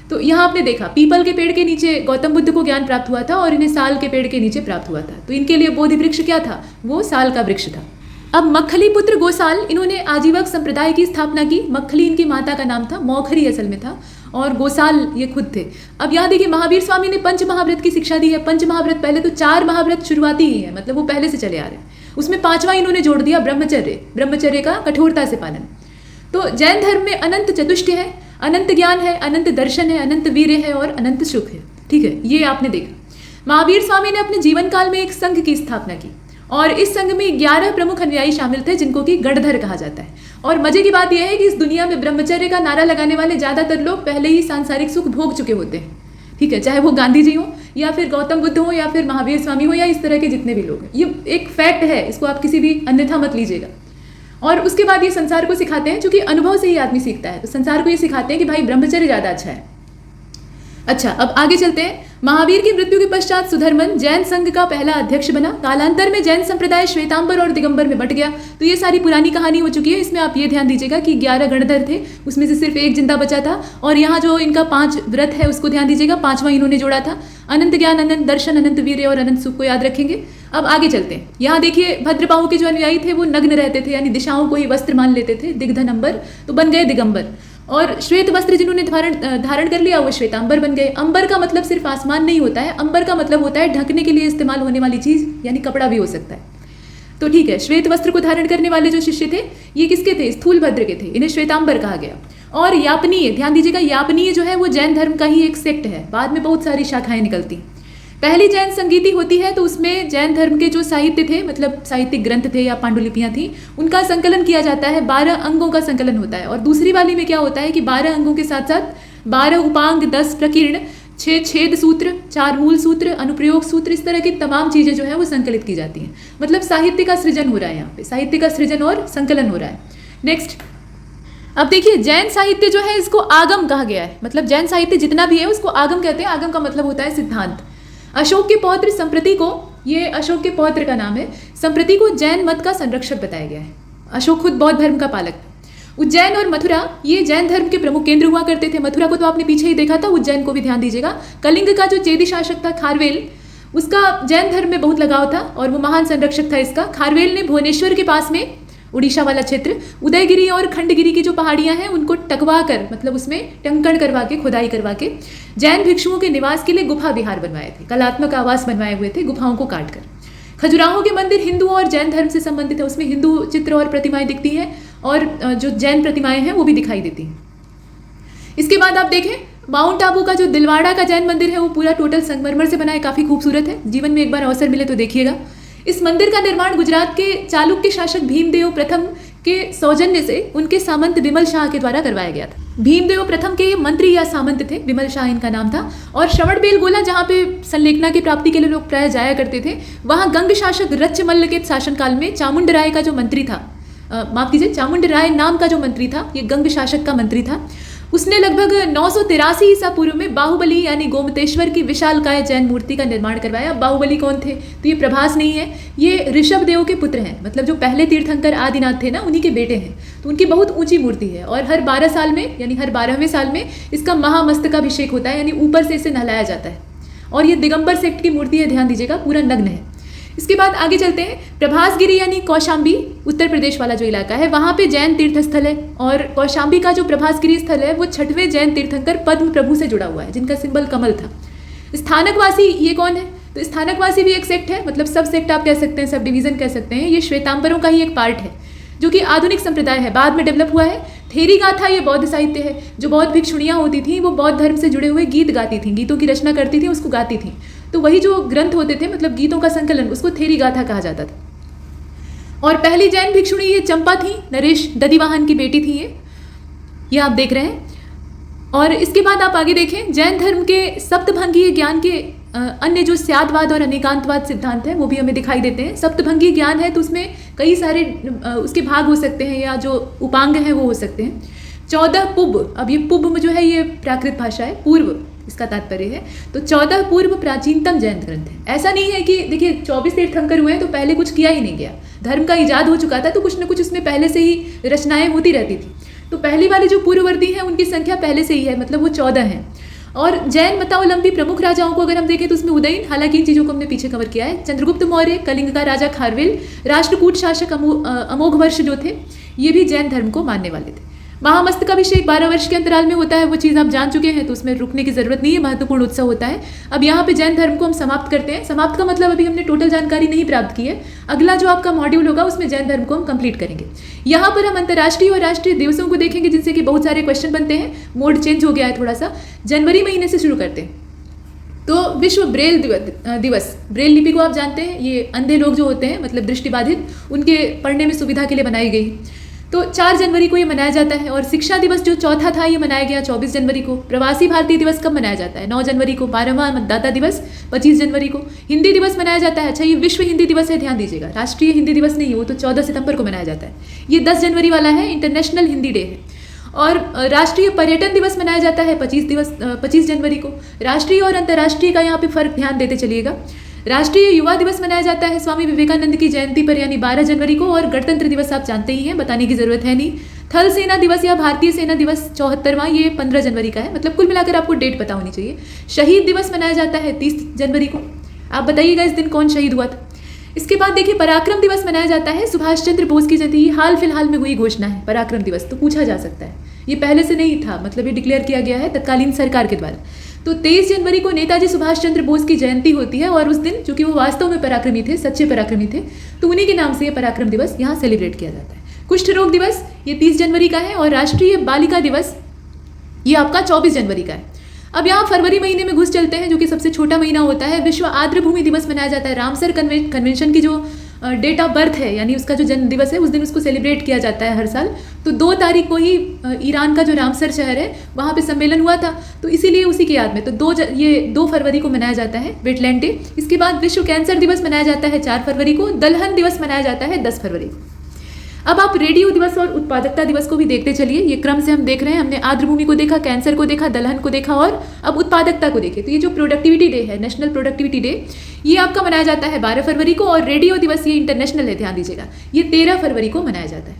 तो यहाँ आपने देखा पीपल के पेड़ के नीचे गौतम बुद्ध को ज्ञान प्राप्त हुआ था, और इन्हें साल के पेड़ के नीचे प्राप्त हुआ था। तो इनके लिए बोधि वृक्ष क्या था, वो साल का वृक्ष था। अब मक्खली पुत्र गोसाल, इन्होंने आजीवक संप्रदाय की स्थापना की। मक्खली इनकी माता का नाम था, मौखरी असल में था, और गोसाल ये खुद थे। अब यहाँ देखिए महावीर स्वामी ने पंच महाव्रत की शिक्षा दी है। पंच महाव्रत, पहले तो 4 महाव्रत शुरुआती ही है, मतलब वो पहले से चले आ रहे हैं। उसमें 5वां इन्होंने जोड़ दिया ब्रह्मचर्य, ब्रह्मचर्य का कठोरता से पालन। तो जैन धर्म में अनंत चतुष्टय है, अनंत ज्ञान है, अनंत दर्शन है, अनंत वीर्य है और अनंत सुख है। ठीक है, ये आपने देखा। महावीर स्वामी ने अपने जीवन काल में एक संघ की स्थापना की और इस संघ में 11 प्रमुख अनुयायी शामिल थे, जिनको कि गणधर कहा जाता है। और मजे की बात यह है कि इस दुनिया में ब्रह्मचर्य का नारा लगाने वाले ज्यादातर लोग पहले ही सांसारिक सुख भोग चुके होते हैं। ठीक है, चाहे वो गांधी जी हो या फिर गौतम बुद्ध हो या फिर महावीर स्वामी हो या इस तरह के जितने भी लोग हैं, ये एक फैक्ट है, इसको आप किसी भी अन्यथा मत लीजिएगा। और उसके बाद ये संसार को सिखाते हैं, क्योंकि अनुभव से ही आदमी सीखता है, तो संसार को ये सिखाते हैं कि भाई ब्रह्मचर्य ज्यादा अच्छा है। अच्छा, अब आगे चलते हैं। महावीर की मृत्यु के पश्चात सुधर्मन जैन संघ का पहला अध्यक्ष बना। कालांतर में जैन संप्रदाय श्वेतांबर और दिगंबर में बट गया। तो ये सारी पुरानी कहानी हो चुकी है। इसमें आप ये ध्यान दीजिएगा कि 11 गणधर थे, उसमें से सिर्फ एक जिंदा बचा था। और यहाँ जो इनका 5 व्रत है उसको ध्यान दीजिएगा, 5वां इन्होंने जोड़ा था। अनंत ज्ञान, अनंत दर्शन, अनंत वीर्य और अनंत सुख को याद रखेंगे। अब आगे चलते हैं। यहाँ देखिए भद्रबाहु के जो अनुयायी थे वो नग्न रहते थे, यानी दिशाओं को ही वस्त्र मान लेते थे। दिग्धन अंबर तो बन गए दिगंबर, और श्वेत वस्त्र जिन्होंने धारण कर लिया वो श्वेतांबर बन गए। अंबर का मतलब सिर्फ आसमान नहीं होता है, अंबर का मतलब होता है ढकने के लिए इस्तेमाल होने वाली चीज, यानी कपड़ा भी हो सकता है। तो ठीक है, श्वेत वस्त्र को धारण करने वाले जो शिष्य थे ये किसके थे? स्थूल भद्र के थे, इन्हें श्वेतांबर कहा गया। और यापनीय, ध्यान दीजिएगा, यापनीय जो है वो जैन धर्म का ही एक सेक्ट है, बाद में बहुत सारी शाखाएं निकलती। पहली जैन संगीति होती है तो उसमें जैन धर्म के जो साहित्य थे, मतलब साहित्यिक ग्रंथ थे या पांडुलिपियां थी, उनका संकलन किया जाता है। 12 अंगों का संकलन होता है। और दूसरी वाली में क्या होता है कि 12 अंगों के साथ साथ 12 उपांग, 10 प्रकीर्ण, 6 छेद सूत्र, 4 मूल सूत्र, अनुप्रयोग सूत्र, इस तरह की तमाम चीजें जो है वो संकलित की जाती हैं। मतलब साहित्य का सृजन हो रहा है, यहाँ पे साहित्य का सृजन और संकलन हो रहा है। नेक्स्ट, अब देखिए जैन साहित्य जो है इसको आगम कहा गया है। मतलब जैन साहित्य जितना भी है उसको आगम कहते हैं। आगम का मतलब होता है सिद्धांत। अशोक के पौत्र संप्रति को, ये अशोक के पौत्र का नाम है, संप्रति को जैन मत का संरक्षक बताया गया है। अशोक खुद बौद्ध धर्म का पालक। उज्जैन और मथुरा ये जैन धर्म के प्रमुख केंद्र हुआ करते थे। मथुरा को तो आपने पीछे ही देखा था, उज्जैन को भी ध्यान दीजिएगा। कलिंग का जो चेदी शासक था खारवेल, उसका जैन धर्म में बहुत लगाव था और वो महान संरक्षक था इसका। खारवेल ने भुवनेश्वर के पास में, उड़ीसा वाला क्षेत्र, उदयगिरी और खंडगिरी की जो पहाड़ियां हैं उनको टकवा कर, मतलब उसमें टंकण करवा के, खुदाई करवा के जैन भिक्षुओं के निवास के लिए गुफा विहार बनवाए थे, कलात्मक आवास बनवाए हुए थे गुफाओं को काटकर। खजुराहो के मंदिर हिंदू और जैन धर्म से संबंधित है, उसमें हिंदू चित्र और प्रतिमाएं दिखती हैं और जो जैन प्रतिमाएं हैं वो भी दिखाई देती हैं। इसके बाद आप देखें माउंट आबू का जो दिलवाड़ा का जैन मंदिर है वो पूरा टोटल संगमरमर से बना है, काफी खूबसूरत है। जीवन में एक बार अवसर मिले तो देखिएगा। इस मंदिर का निर्माण गुजरात के चालुक्य शासक भीमदेव प्रथम के सौजन्य से उनके सामंत विमल शाह के द्वारा करवाया गया था। भीमदेव प्रथम के मंत्री या सामंत थे, विमल शाह इनका नाम था। और श्रवणबेलगोला जहाँ पे संलेखना की प्राप्ति के लिए लोग प्राय जाया करते थे, वहाँ गंग शासक रच्चमल्ल के शासनकाल में चामुंड राय का जो मंत्री था, माफ कीजिए, चामुंड राय नाम का जो मंत्री था, ये गंग शासक का मंत्री था। उसने लगभग 983 ईसा पूर्व में बाहुबली यानी गोमतेश्वर की विशालकाय जैन मूर्ति का निर्माण करवाया। बाहुबली कौन थे? तो ये प्रभास नहीं है, ये ऋषभ देव के पुत्र हैं। मतलब जो पहले तीर्थंकर आदिनाथ थे ना, उन्हीं के बेटे हैं। तो उनकी बहुत ऊंची मूर्ति है और हर 12 साल में, यानी हर 12वें साल में इसका महामस्तकाभिषेक होता है, यानी ऊपर से इसे नहलाया जाता है। और ये दिगंबर सेक्ट की मूर्ति है, ध्यान दीजिएगा, पूरा नग्न है। इसके बाद आगे चलते हैं। प्रभासगिरी यानी कौशाम्बी, उत्तर प्रदेश वाला जो इलाका है, वहाँ पे जैन तीर्थ स्थल है। और कौशाम्बी का जो प्रभासगिरी स्थल है वो 6वें जैन तीर्थंकर पद्म प्रभु से जुड़ा हुआ है, जिनका सिंबल कमल था। स्थानकवासी ये कौन है? तो स्थानकवासी भी एक सेक्ट है, मतलब सब सेक्ट आप कह सकते हैं, सब डिवीजन कह सकते हैं। ये श्वेतांबरों का ही एक पार्ट है, जो कि आधुनिक संप्रदाय है, बाद में डेवलप हुआ है। थेरी गाथा ये बौद्ध साहित्य है। जो बौद्ध भिक्षुणियाँ होती थी वो बौद्ध धर्म से जुड़े हुए गीत गाती थी, गीतों की रचना करती थी, उसको गाती थी। तो वही जो ग्रंथ होते थे, मतलब गीतों का संकलन, उसको थेरी गाथा कहा जाता था। और पहली जैन भिक्षुणी ये चंपा थी, नरेश दधिवाहन की बेटी थी ये आप देख रहे हैं। और इसके बाद आप आगे देखें, जैन धर्म के सप्तभंगीय ज्ञान के अन्य जो स्यादवाद और अनेकांतवाद सिद्धांत हैं वो भी हमें दिखाई देते हैं। सप्तभंगीय ज्ञान है तो उसमें कई सारे उसके भाग हो सकते हैं, या जो उपांग हैं वो हो सकते हैं। 14 पुब, अब ये पुब जो है ये प्राकृत भाषा है, पूर्व इसका तात्पर्य है। तो 14 पूर्व प्राचीनतम जैन ग्रंथ है। ऐसा नहीं है कि देखिए 24 तीर्थंकर हुए हैं तो पहले कुछ किया ही नहीं गया, धर्म का इजाद हो चुका था तो कुछ न कुछ उसमें पहले से ही रचनाएं होती रहती थी। तो पहली वाली जो पूर्ववर्ती हैं उनकी संख्या पहले से ही है, मतलब वो 14 हैं। और जैन मतावलंबी प्रमुख राजाओं को अगर हम देखें तो उसमें उदयन, हालांकि इन चीज़ों को हमने पीछे कवर किया है, चंद्रगुप्त मौर्य, कलिंग का राजा खारवेल, राष्ट्रकूट शासक अमोघवर्ष जो थे, ये भी जैन धर्म को मानने वाले थे। महामस्तकाभिषेक 12 वर्ष के अंतराल में होता है, वो चीज़ आप जान चुके हैं, तो उसमें रुकने की जरूरत नहीं है, महत्वपूर्ण उत्सव होता है। अब यहाँ पे जैन धर्म को हम समाप्त करते हैं। समाप्त का मतलब अभी हमने टोटल जानकारी नहीं प्राप्त की है, अगला जो आपका मॉड्यूल होगा उसमें जैन धर्म को हम कंप्लीट करेंगे। यहाँ पर हम अंतर्राष्ट्रीय और राष्ट्रीय दिवसों को देखेंगे, जिनसे कि बहुत सारे क्वेश्चन बनते हैं। मोड चेंज हो गया है थोड़ा सा। जनवरी महीने से शुरू करते हैं। तो विश्व ब्रेल दिवस, ब्रेल लिपि को आप जानते हैं, ये अंधे लोग जो होते हैं, मतलब दृष्टिबाधित, उनके पढ़ने में सुविधा के लिए बनाई गई। तो 4 जनवरी को ये मनाया जाता है। और शिक्षा दिवस जो चौथा था, ये मनाया गया 24 जनवरी को। प्रवासी भारतीय दिवस कब मनाया जाता है? 9 जनवरी को। 12वां मतदाता दिवस 25 जनवरी को। हिंदी दिवस मनाया जाता है, अच्छा ये विश्व हिंदी दिवस है, ध्यान दीजिएगा, राष्ट्रीय हिंदी दिवस नहीं है, वो तो 14 सितंबर को मनाया जाता है। ये 10 जनवरी वाला है, इंटरनेशनल हिंदी डे है। और राष्ट्रीय पर्यटन दिवस मनाया जाता है 25 जनवरी को। राष्ट्रीय और अंतर्राष्ट्रीय का यहाँ पे फर्क ध्यान देते चलिएगा। राष्ट्रीय युवा दिवस मनाया जाता है स्वामी विवेकानंद की जयंती पर, यानी 12 जनवरी को। और गणतंत्र दिवस आप जानते ही हैं, बताने की जरूरत है नहीं। थल सेना दिवस या भारतीय सेना दिवस 74वां, ये 15 जनवरी का है, मतलब कुल मिलाकर आपको डेट पता होनी चाहिए। शहीद दिवस मनाया जाता है 30 जनवरी को। आप बताइएगा इस दिन कौन शहीद हुआ था। इसके बाद देखिए पराक्रम दिवस मनाया जाता है सुभाष चंद्र बोस की जयंती। हाल फिलहाल में हुई घोषणा है पराक्रम दिवस, तो पूछा जा सकता है, ये पहले से नहीं था, मतलब ये डिक्लेयर किया गया है तत्कालीन सरकार के द्वारा। तो 23 जनवरी को नेताजी सुभाष चंद्र बोस की जयंती होती है, और उस दिन चूंकि वो वास्तव में पराक्रमी थे, सच्चे पराक्रमी थे, तो उन्हीं के नाम से ये पराक्रम दिवस यहाँ सेलिब्रेट किया जाता है। कुष्ठ रोग दिवस ये 30 जनवरी का है। और राष्ट्रीय बालिका दिवस ये आपका 24 जनवरी का है। अब यहाँ फरवरी महीने में घुस चलते हैं, जो कि सबसे छोटा महीना होता है। विश्व आर्द्र भूमि दिवस मनाया जाता है। रामसर कन्वेंशन की जो डेट ऑफ बर्थ है, यानी उसका जो जन्म दिवस है, उस दिन उसको सेलिब्रेट किया जाता है हर साल। तो 2 तारीख को ही ईरान का जो रामसर शहर है, वहाँ पे सम्मेलन हुआ था, तो इसीलिए उसी की याद में तो 2 फरवरी को मनाया जाता है वेटलैंड डे। इसके बाद विश्व कैंसर दिवस मनाया जाता है 4 फरवरी को। दलहन दिवस मनाया जाता है 10 फरवरी को। अब आप रेडियो दिवस और उत्पादकता दिवस को भी देखते चलिए, ये क्रम से हम देख रहे हैं। हमने आर्द्र भूमि को देखा, कैंसर को देखा, दलहन को देखा, और अब उत्पादकता को देखें। तो ये जो प्रोडक्टिविटी डे है, नेशनल प्रोडक्टिविटी डे, ये आपका मनाया जाता है 12 फरवरी को। और रेडियो दिवस ये इंटरनेशनल है, ध्यान दीजिएगा, ये 13 फरवरी को मनाया जाता है।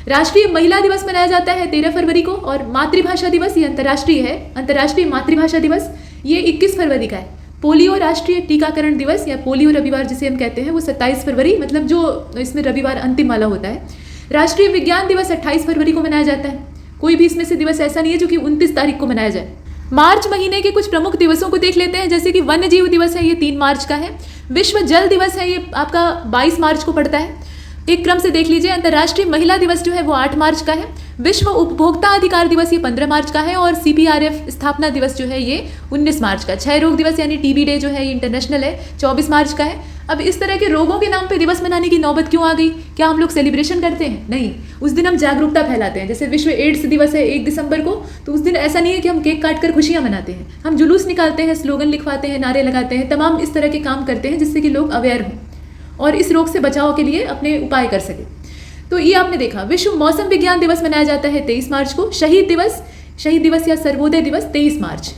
राष्ट्रीय महिला दिवस मनाया जाता है 13 फरवरी को। और मातृभाषा दिवस ये अंतर्राष्ट्रीय है, अंतर्राष्ट्रीय मातृभाषा दिवस ये 21 फरवरी का है। पोलियो राष्ट्रीय टीकाकरण दिवस या पोलियो रविवार जिसे हम कहते हैं, वो 27 फरवरी, मतलब जो इसमें रविवार अंतिम वाला होता है। राष्ट्रीय विज्ञान दिवस 28 फरवरी को मनाया जाता है। कोई भी इसमें से दिवस ऐसा नहीं है जो कि 29 तारीख को मनाया जाए। मार्च महीने के कुछ प्रमुख दिवसों को देख लेते हैं, जैसे कि वन्य जीव दिवस है, ये 3 मार्च का है। विश्व जल दिवस है, ये आपका 22 मार्च को पड़ता है। एक क्रम से देख लीजिए। अंतर्राष्ट्रीय महिला दिवस जो है वो 8 मार्च का है। विश्व उपभोक्ता अधिकार दिवस ये 15 मार्च का है। और CPRF स्थापना दिवस जो है ये 19 मार्च का। क्षय रोग दिवस यानी TB डे जो है ये इंटरनेशनल है, 24 मार्च का है। अब इस तरह के रोगों के नाम पे दिवस मनाने की नौबत क्यों आ गई? क्या हम लोग सेलिब्रेशन करते हैं? नहीं, उस दिन हम जागरूकता फैलाते हैं। जैसे विश्व एड्स दिवस है 1 दिसंबर को, तो उस दिन ऐसा नहीं है कि हम केक काट कर खुशियां मनाते हैं, हम जुलूस निकालते हैं, स्लोगन लिखवाते हैं, नारे लगाते हैं, तमाम इस तरह के काम करते हैं जिससे कि लोग अवेयर हों और इस रोग से बचाव के लिए अपने उपाय कर सकें। तो ये आपने देखा। विश्व मौसम विज्ञान दिवस मनाया जाता है 23 मार्च को। शहीद दिवस या सर्वोदय दिवस 23 मार्च,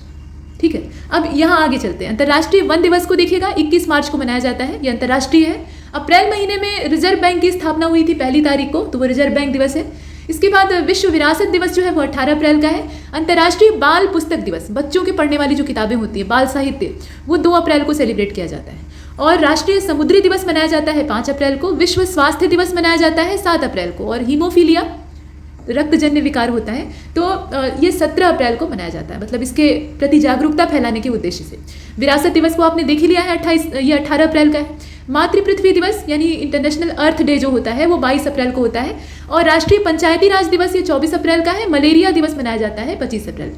ठीक है। अब यहाँ आगे चलते हैं। अंतर्राष्ट्रीय वन दिवस को देखिएगा, 21 मार्च को मनाया जाता है, ये अंतर्राष्ट्रीय है। अप्रैल महीने में रिजर्व बैंक की स्थापना हुई थी 1 तारीख को, तो वो रिजर्व बैंक दिवस है। इसके बाद विश्व विरासत दिवस जो है वो 18 अप्रैल का है। अंतर्राष्ट्रीय बाल पुस्तक दिवस, बच्चों के पढ़ने वाली जो किताबें होती है, बाल साहित्य, वो 2 अप्रैल को सेलिब्रेट किया जाता है। और राष्ट्रीय समुद्री दिवस मनाया जाता है 5 अप्रैल को। विश्व स्वास्थ्य दिवस मनाया जाता है 7 अप्रैल को। और हीमोफीलिया रक्तजन्य विकार होता है, तो ये 17 अप्रैल को मनाया जाता है, मतलब इसके प्रति जागरूकता फैलाने के उद्देश्य से। विरासत दिवस को आपने देख ही लिया है, 18 अप्रैल का है। मातृ पृथ्वी दिवस यानी इंटरनेशनल अर्थ डे जो होता है वो 22 अप्रैल को होता है। और राष्ट्रीय पंचायती राज दिवस ये 24 अप्रैल का है। मलेरिया दिवस मनाया जाता है 25 अप्रैल।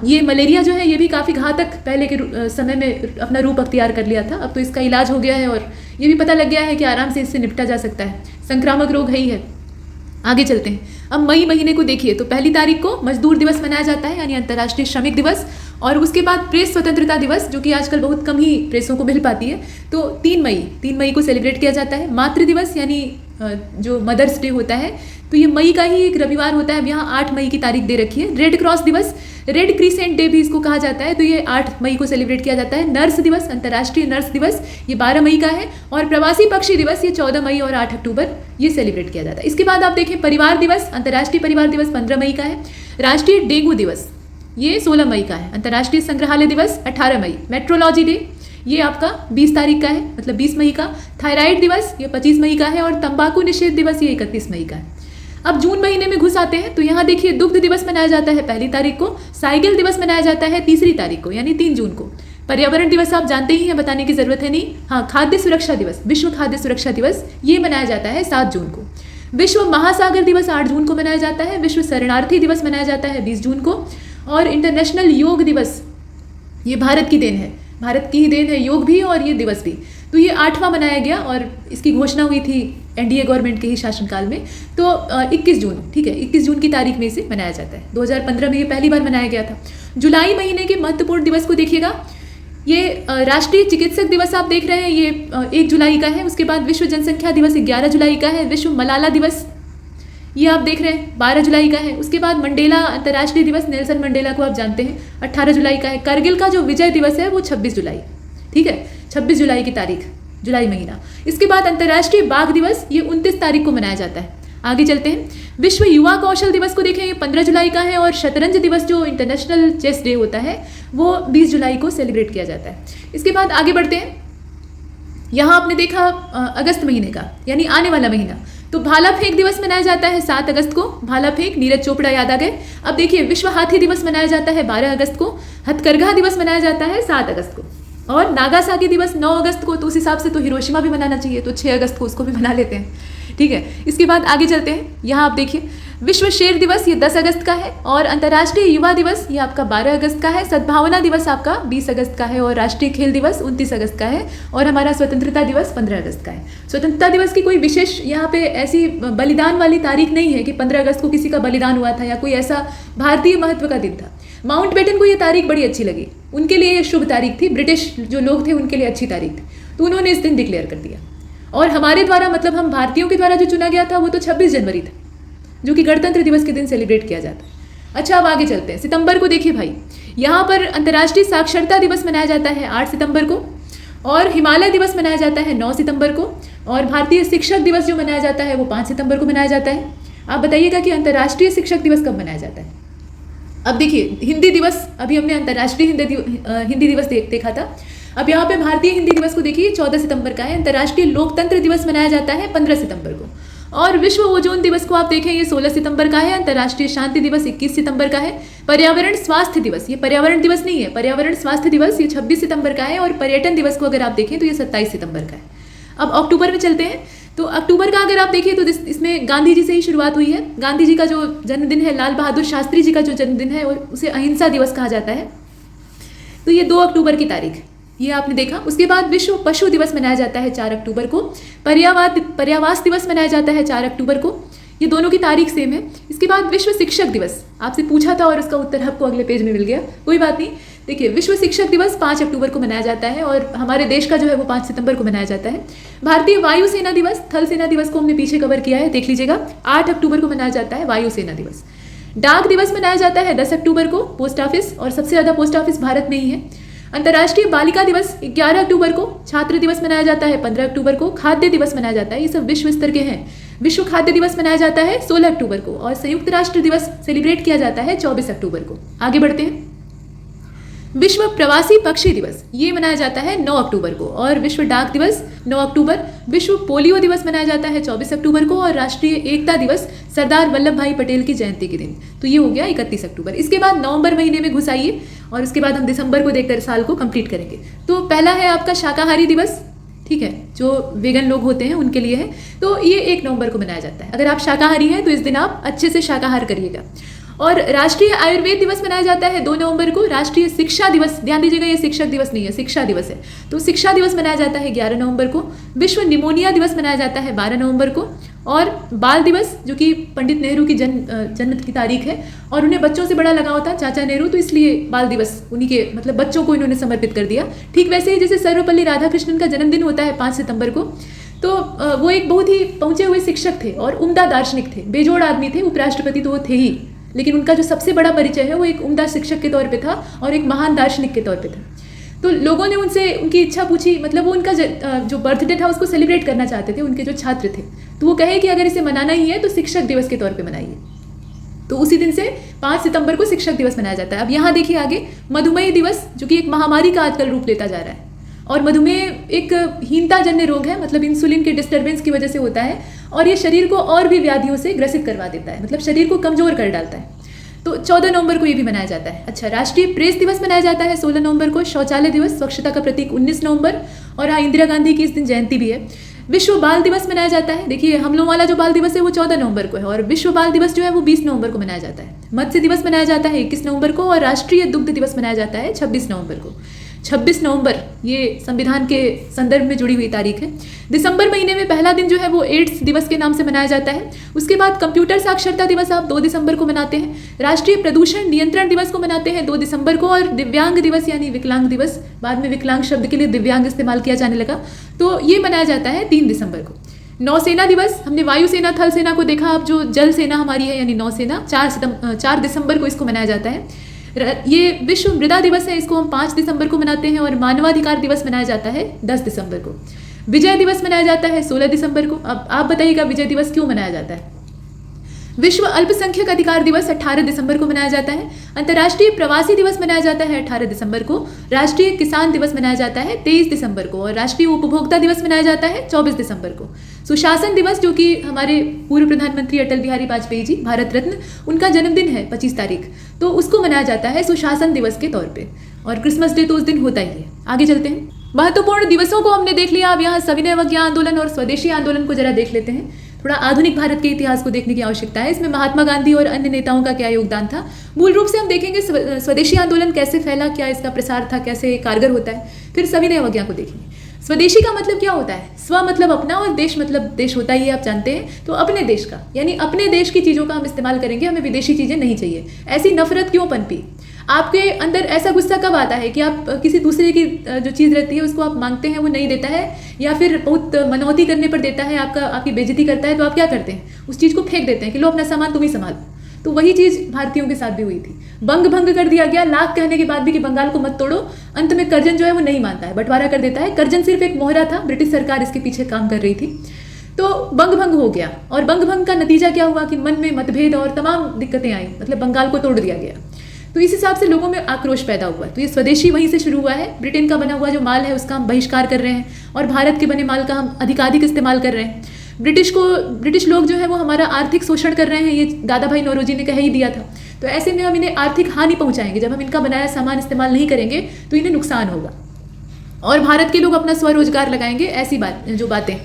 ये मलेरिया जो है ये भी काफ़ी घातक पहले के समय में अपना रूप अख्तियार कर लिया था, अब तो इसका इलाज हो गया है और ये भी पता लग गया है कि आराम से इससे निपटा जा सकता है, संक्रामक रोग है ही है। आगे चलते हैं। अब मई महीने को देखिए, तो 1 तारीख को मजदूर दिवस मनाया जाता है यानी अंतर्राष्ट्रीय श्रमिक दिवस। और उसके बाद प्रेस स्वतंत्रता दिवस, जो कि आजकल बहुत कम ही प्रेसों को मिल पाती है, तो 3 मई को सेलिब्रेट किया जाता है। मातृ दिवस यानी जो मदर्स डे होता है, तो ये मई का ही एक रविवार होता है। अब यहाँ 8 मई की तारीख दे रखी है। रेड क्रॉस दिवस, रेड क्रिसेंट डे भी इसको कहा जाता है, तो ये 8 मई को सेलिब्रेट किया जाता है। नर्स दिवस, अंतर्राष्ट्रीय नर्स दिवस, ये 12 मई का है। और प्रवासी पक्षी दिवस ये 14 मई और 8 अक्टूबर ये सेलिब्रेट किया जाता है। इसके बाद आप देखें परिवार दिवस, अंतर्राष्ट्रीय परिवार दिवस 15 मई का है। राष्ट्रीय डेंगू दिवस ये 16 मई का है। अंतर्राष्ट्रीय संग्रहालय दिवस 18 मई। मेट्रोलॉजी डे ये आपका 20 तारीख का है, मतलब 20 मई का। थायराइड दिवस ये 25 मई का है और तंबाकू निषेध दिवस ये 31 मई का है। अब जून महीने में घुस आते हैं तो यहाँ देखिए दुग्ध दिवस मनाया जाता है 1 तारीख को। साइकिल दिवस मनाया जाता है 3 तारीख को यानी 3 जून को। पर्यावरण दिवस आप जानते ही हैं, बताने की जरूरत है नहीं। हाँ, खाद्य सुरक्षा दिवस, विश्व खाद्य सुरक्षा दिवस ये मनाया जाता है 7 जून को। विश्व महासागर दिवस 8 जून को मनाया जाता है। विश्व शरणार्थी दिवस मनाया जाता है 20 जून को। और इंटरनेशनल योग दिवस ये भारत की देन है, भारत की ही देन है योग भी और ये दिवस भी। तो ये 8वां मनाया गया और इसकी घोषणा हुई थी एनडीए गवर्नमेंट के ही शासनकाल में। तो 21 जून, ठीक है, 21 जून की तारीख में इसे मनाया जाता है। 2015 में ये पहली बार मनाया गया था। जुलाई महीने के महत्वपूर्ण दिवस को देखिएगा, ये राष्ट्रीय चिकित्सक दिवस आप देख रहे हैं, ये 1 जुलाई का है। उसके बाद विश्व जनसंख्या दिवस 11 जुलाई का है। विश्व मलाला दिवस ये आप देख रहे हैं 12 जुलाई का है। उसके बाद मंडेला अंतर्राष्ट्रीय दिवस, नेल्सन मंडेला को आप जानते हैं, 18 जुलाई का है। करगिल का जो विजय दिवस है वो 26 जुलाई, ठीक है, 26 जुलाई की तारीख, जुलाई महीना। इसके बाद अंतर्राष्ट्रीय बाघ दिवस ये 29 तारीख को मनाया जाता है। आगे चलते हैं, विश्व युवा कौशल दिवस को देखें, ये 15 जुलाई का है। और शतरंज दिवस जो इंटरनेशनल चेस डे होता है वो 20 जुलाई को सेलिब्रेट किया जाता है। इसके बाद आगे बढ़ते हैं, यहाँ आपने देखा अगस्त महीने का यानी आने वाला महीना, तो भाला फेंक दिवस मनाया जाता है 7 अगस्त को। भाला फेंक, नीरज चोपड़ा याद आ गए। अब देखिए, विश्व हाथी दिवस मनाया जाता है 12 अगस्त को। हथकरघा दिवस मनाया जाता है 7 अगस्त को। और नागासाकी दिवस 9 अगस्त को। तो उस हिसाब से तो हिरोशिमा भी मनाना चाहिए, तो 6 अगस्त को उसको भी मना लेते हैं, ठीक है। इसके बाद आगे चलते हैं, यहाँ आप देखिए विश्व शेर दिवस ये 10 अगस्त का है। और अंतर्राष्ट्रीय युवा दिवस ये आपका 12 अगस्त का है। सद्भावना दिवस आपका 20 अगस्त का है। और राष्ट्रीय खेल दिवस 29 अगस्त का है। और हमारा स्वतंत्रता दिवस 15 अगस्त का है। स्वतंत्रता दिवस की कोई विशेष यहाँ पे ऐसी बलिदान वाली तारीख नहीं है कि 15 अगस्त को किसी का बलिदान हुआ था या कोई ऐसा भारतीय महत्व का दिन था। माउंट बेटन को ये तारीख बड़ी अच्छी लगी, उनके लिए ये शुभ तारीख थी। ब्रिटिश जो लोग थे उनके लिए अच्छी तारीख थी, तो उन्होंने इस दिन डिक्लेयर कर दिया। और हमारे द्वारा, मतलब हम भारतीयों के द्वारा जो चुना गया था वो तो 26 जनवरी था, जो कि गणतंत्र दिवस के दिन सेलिब्रेट किया जाता है। अच्छा, अब आगे चलते हैं, सितंबर को देखिए भाई, यहाँ पर अंतर्राष्ट्रीय साक्षरता दिवस मनाया जाता है 8 सितंबर को। और हिमालय दिवस मनाया जाता है 9 सितंबर को। और भारतीय शिक्षक दिवस जो मनाया जाता है वो 5 सितंबर को मनाया जाता है। आप बताइएगा कि अंतर्राष्ट्रीय शिक्षक दिवस कब मनाया जाता है। अब देखिए, हिंदी दिवस, अभी हमने अंतर्राष्ट्रीय हिंदी दिवस देखा था। अब यहाँ पे भारतीय हिंदी दिवस को देखिए 14 सितंबर का है। अंतर्राष्ट्रीय लोकतंत्र दिवस मनाया जाता है 15 सितंबर को। और विश्व ओजोन दिवस को आप देखें, ये 16 सितंबर का है। अंतर्राष्ट्रीय शांति दिवस 21 सितंबर का है। पर्यावरण स्वास्थ्य दिवस, ये पर्यावरण दिवस नहीं है, पर्यावरण स्वास्थ्य दिवस ये 26 सितंबर का है। और पर्यटन दिवस को अगर आप देखें तो ये 27 सितंबर का है। अब अक्टूबर में चलते हैं, तो अक्टूबर का अगर आप देखिए तो इसमें गांधी जी से ही शुरुआत हुई है। गांधी जी का जो जन्मदिन है, लाल बहादुर शास्त्री जी का जो जन्मदिन है, उसे अहिंसा दिवस कहा जाता है। तो ये 2 अक्टूबर की तारीख, ये आपने देखा। उसके बाद विश्व पशु दिवस मनाया जाता है 4 अक्टूबर को। पर्यावास दिवस मनाया जाता है 4 अक्टूबर को। ये दोनों की तारीख सेम है। इसके बाद विश्व शिक्षक दिवस, आपसे पूछा था और उसका उत्तर आपको अगले पेज में मिल गया, कोई बात नहीं। देखिए, विश्व शिक्षक दिवस 5 अक्टूबर को मनाया जाता है। और हमारे देश का जो है वो 5 सितंबर को मनाया जाता है। भारतीय वायुसेना दिवस, थल सेना दिवस को हमने पीछे कवर किया है, देख लीजिएगा, 8 अक्टूबर को मनाया जाता है वायुसेना दिवस। डाक दिवस मनाया जाता है 10 अक्टूबर को, पोस्ट ऑफिस, और सबसे ज़्यादा पोस्ट ऑफिस भारत में ही है। अंतर्राष्ट्रीय बालिका दिवस 11 अक्टूबर को। छात्र दिवस मनाया जाता है 15 अक्टूबर को। खाद्य दिवस मनाया जाता है, ये सब विश्व स्तर के हैं। विश्व खाद्य दिवस मनाया जाता है 16 अक्टूबर को। और संयुक्त राष्ट्र दिवस सेलिब्रेट किया जाता है 24 अक्टूबर को। आगे बढ़ते हैं, विश्व प्रवासी पक्षी दिवस ये मनाया जाता है 9 अक्टूबर को। और विश्व डाक दिवस 9 अक्टूबर। विश्व पोलियो दिवस मनाया जाता है 24 अक्टूबर को। और राष्ट्रीय एकता दिवस सरदार वल्लभ भाई पटेल की जयंती के दिन, तो ये हो गया 31 अक्टूबर। इसके बाद नवंबर महीने में घुस आइए और उसके बाद हम दिसंबर को देखकर साल को कंप्लीट करेंगे। तो पहला है आपका शाकाहारी दिवस, ठीक है, जो वेगन लोग होते हैं उनके लिए है। तो ये 1 नवंबर को मनाया जाता है। अगर आप शाकाहारी हैं तो इस दिन आप अच्छे से शाकाहार करिएगा। और राष्ट्रीय आयुर्वेद दिवस मनाया जाता है 2 नवंबर को। राष्ट्रीय शिक्षा दिवस, ध्यान दीजिएगा, ये शिक्षक दिवस नहीं है, शिक्षा दिवस है, तो शिक्षा दिवस मनाया जाता है 11 नवंबर को। विश्व निमोनिया दिवस मनाया जाता है 12 नवंबर को। और बाल दिवस, जो कि पंडित नेहरू की जन्म की तारीख है और उन्हें बच्चों से बड़ा लगाव था, चाचा नेहरू, तो इसलिए बाल दिवस उन्हीं के, मतलब बच्चों को इन्होंने समर्पित कर दिया। ठीक वैसे ही जैसे सर्वपल्ली राधाकृष्णन का जन्मदिन होता है 5 सितंबर को, तो वो एक बहुत ही पहुंचे हुए शिक्षक थे और उम्दा दार्शनिक थे, बेजोड़ आदमी थे। उपराष्ट्रपति तो वो थे ही, लेकिन उनका जो सबसे बड़ा परिचय है वो एक उम्दा शिक्षक के तौर पे था और एक महान दार्शनिक के तौर पे था। तो लोगों ने उनसे उनकी इच्छा पूछी, मतलब वो उनका जो बर्थडे था उसको सेलिब्रेट करना चाहते थे, उनके जो छात्र थे। तो वो कहे कि अगर इसे मनाना ही है तो शिक्षक दिवस के तौर पे मनाइए। तो उसी दिन से 5 सितंबर को शिक्षक दिवस मनाया जाता है। अब यहाँ देखिए आगे मधुमेह दिवस, जो कि एक महामारी का आजकल रूप लेता जा रहा है। और मधुमेह एक हीनताजन्य रोग है, मतलब इंसुलिन के डिस्टर्बेंस की वजह से होता है और ये शरीर को और भी व्याधियों से ग्रसित करवा देता है, मतलब शरीर को कमजोर कर डालता है। तो 14 नवंबर को ये भी मनाया जाता है। अच्छा, राष्ट्रीय प्रेस दिवस मनाया जाता है 16 नवंबर को। शौचालय दिवस, स्वच्छता का प्रतीक 19 नवंबर। और हाँ, इंदिरा गांधी की इस दिन जयंती भी है। विश्व बाल दिवस मनाया जाता है। देखिए, हम लोगों वाला जो बाल दिवस है वो 14 नवंबर को है और विश्व बाल दिवस जो है वो 20 नवंबर को मनाया जाता है। मत्स्य दिवस मनाया जाता है 21 नवंबर को और राष्ट्रीय दुग्ध दिवस मनाया जाता है 26 नवंबर को। 26 नवंबर ये संविधान के संदर्भ में जुड़ी हुई तारीख है। दिसंबर महीने में पहला दिन जो है वो एड्स दिवस के नाम से मनाया जाता है। उसके बाद कंप्यूटर साक्षरता दिवस आप 2 दिसंबर को मनाते हैं। राष्ट्रीय प्रदूषण नियंत्रण दिवस को मनाते हैं 2 दिसंबर को। और दिव्यांग दिवस यानी विकलांग दिवस, बाद में विकलांग शब्द के लिए दिव्यांग इस्तेमाल किया जाने लगा, तो ये मनाया जाता है 3 दिसंबर को। नौसेना दिवस, हमने वायुसेना थल सेना को देखा, अब जो जल सेना हमारी है यानी नौसेना, 4 दिसंबर को इसको मनाया जाता है। ये विश्व मृदा दिवस है, इसको हम 5 दिसंबर को मनाते हैं। और मानवाधिकार दिवस मनाया जाता है 10 दिसंबर को। विजय दिवस मनाया जाता है 16 दिसंबर को। अब आप बताइएगा विजय दिवस क्यों मनाया जाता है? विश्व अल्पसंख्यक अधिकार दिवस 18 दिसंबर को मनाया जाता है। अंतर्राष्ट्रीय प्रवासी दिवस मनाया जाता है 18 दिसंबर को। राष्ट्रीय किसान दिवस मनाया जाता है 23 दिसंबर को। और राष्ट्रीय उपभोक्ता दिवस मनाया जाता है 24 दिसंबर को। सुशासन दिवस, जो कि हमारे पूर्व प्रधानमंत्री अटल बिहारी वाजपेयी जी, भारत रत्न, उनका जन्मदिन है 25 तारीख, तो उसको मनाया जाता है सुशासन दिवस के तौर पे। और क्रिसमस डे तो उस दिन होता ही है। आगे चलते हैं। महत्वपूर्ण दिवसों को हमने देख लिया। अब यहाँ सविनय अवज्ञा आंदोलन और स्वदेशी आंदोलन को जरा देख लेते हैं। थोड़ा आधुनिक भारत के इतिहास को देखने की आवश्यकता है। इसमें महात्मा गांधी और अन्य नेताओं का क्या योगदान था। मूल रूप से हम देखेंगे स्वदेशी आंदोलन कैसे फैला, क्या इसका प्रसार था, कैसे कारगर होता है। फिर सविनय अवज्ञा को देखेंगे। स्वदेशी का मतलब क्या होता है? स्व मतलब अपना और देश मतलब देश होता ही है, आप जानते हैं। तो अपने देश का, यानी अपने देश की चीज़ों का हम इस्तेमाल करेंगे, हमें विदेशी चीज़ें नहीं चाहिए। ऐसी नफरत क्यों पनपी? आपके अंदर ऐसा गुस्सा कब आता है कि आप किसी दूसरे की जो चीज़ रहती है उसको आप मांगते हैं, वो नहीं देता है, या फिर बहुत मनौती करने पर देता है, आपकी बेइज्जती करता है, तो आप क्या करते हैं? उस चीज़ को फेंक देते हैं कि लो अपना सामान तुम ही संभाल। तो वही चीज़ भारतीयों के साथ भी हुई थी। बंग भंग कर दिया गया, लाख कहने के बाद भी कि बंगाल को मत तोड़ो। अंत में कर्जन जो है वो नहीं मानता है, बंटवारा कर देता है। कर्जन सिर्फ एक मोहरा था, ब्रिटिश सरकार इसके पीछे काम कर रही थी। तो बंग भंग हो गया और बंग भंग का नतीजा क्या हुआ कि मन में मतभेद और तमाम दिक्कतें आई, मतलब बंगाल को तोड़ दिया गया। तो इस हिसाब से लोगों में आक्रोश पैदा हुआ। तो ये स्वदेशी वहीं से शुरू हुआ है। ब्रिटेन का बना हुआ जो माल है उसका हम बहिष्कार कर रहे हैं और भारत के बने माल का हम अधिकाधिक इस्तेमाल कर रहे हैं। ब्रिटिश लोग जो है वो हमारा आर्थिक शोषण कर रहे हैं, ये दादा भाई नौरोजी ने कह ही दिया था। तो ऐसे में हम इन्हें आर्थिक हानि पहुंचाएंगे। जब हम इनका बनाया सामान इस्तेमाल नहीं करेंगे तो इन्हें नुकसान होगा और भारत के लोग अपना स्वरोजगार लगाएंगे। ऐसी बातें।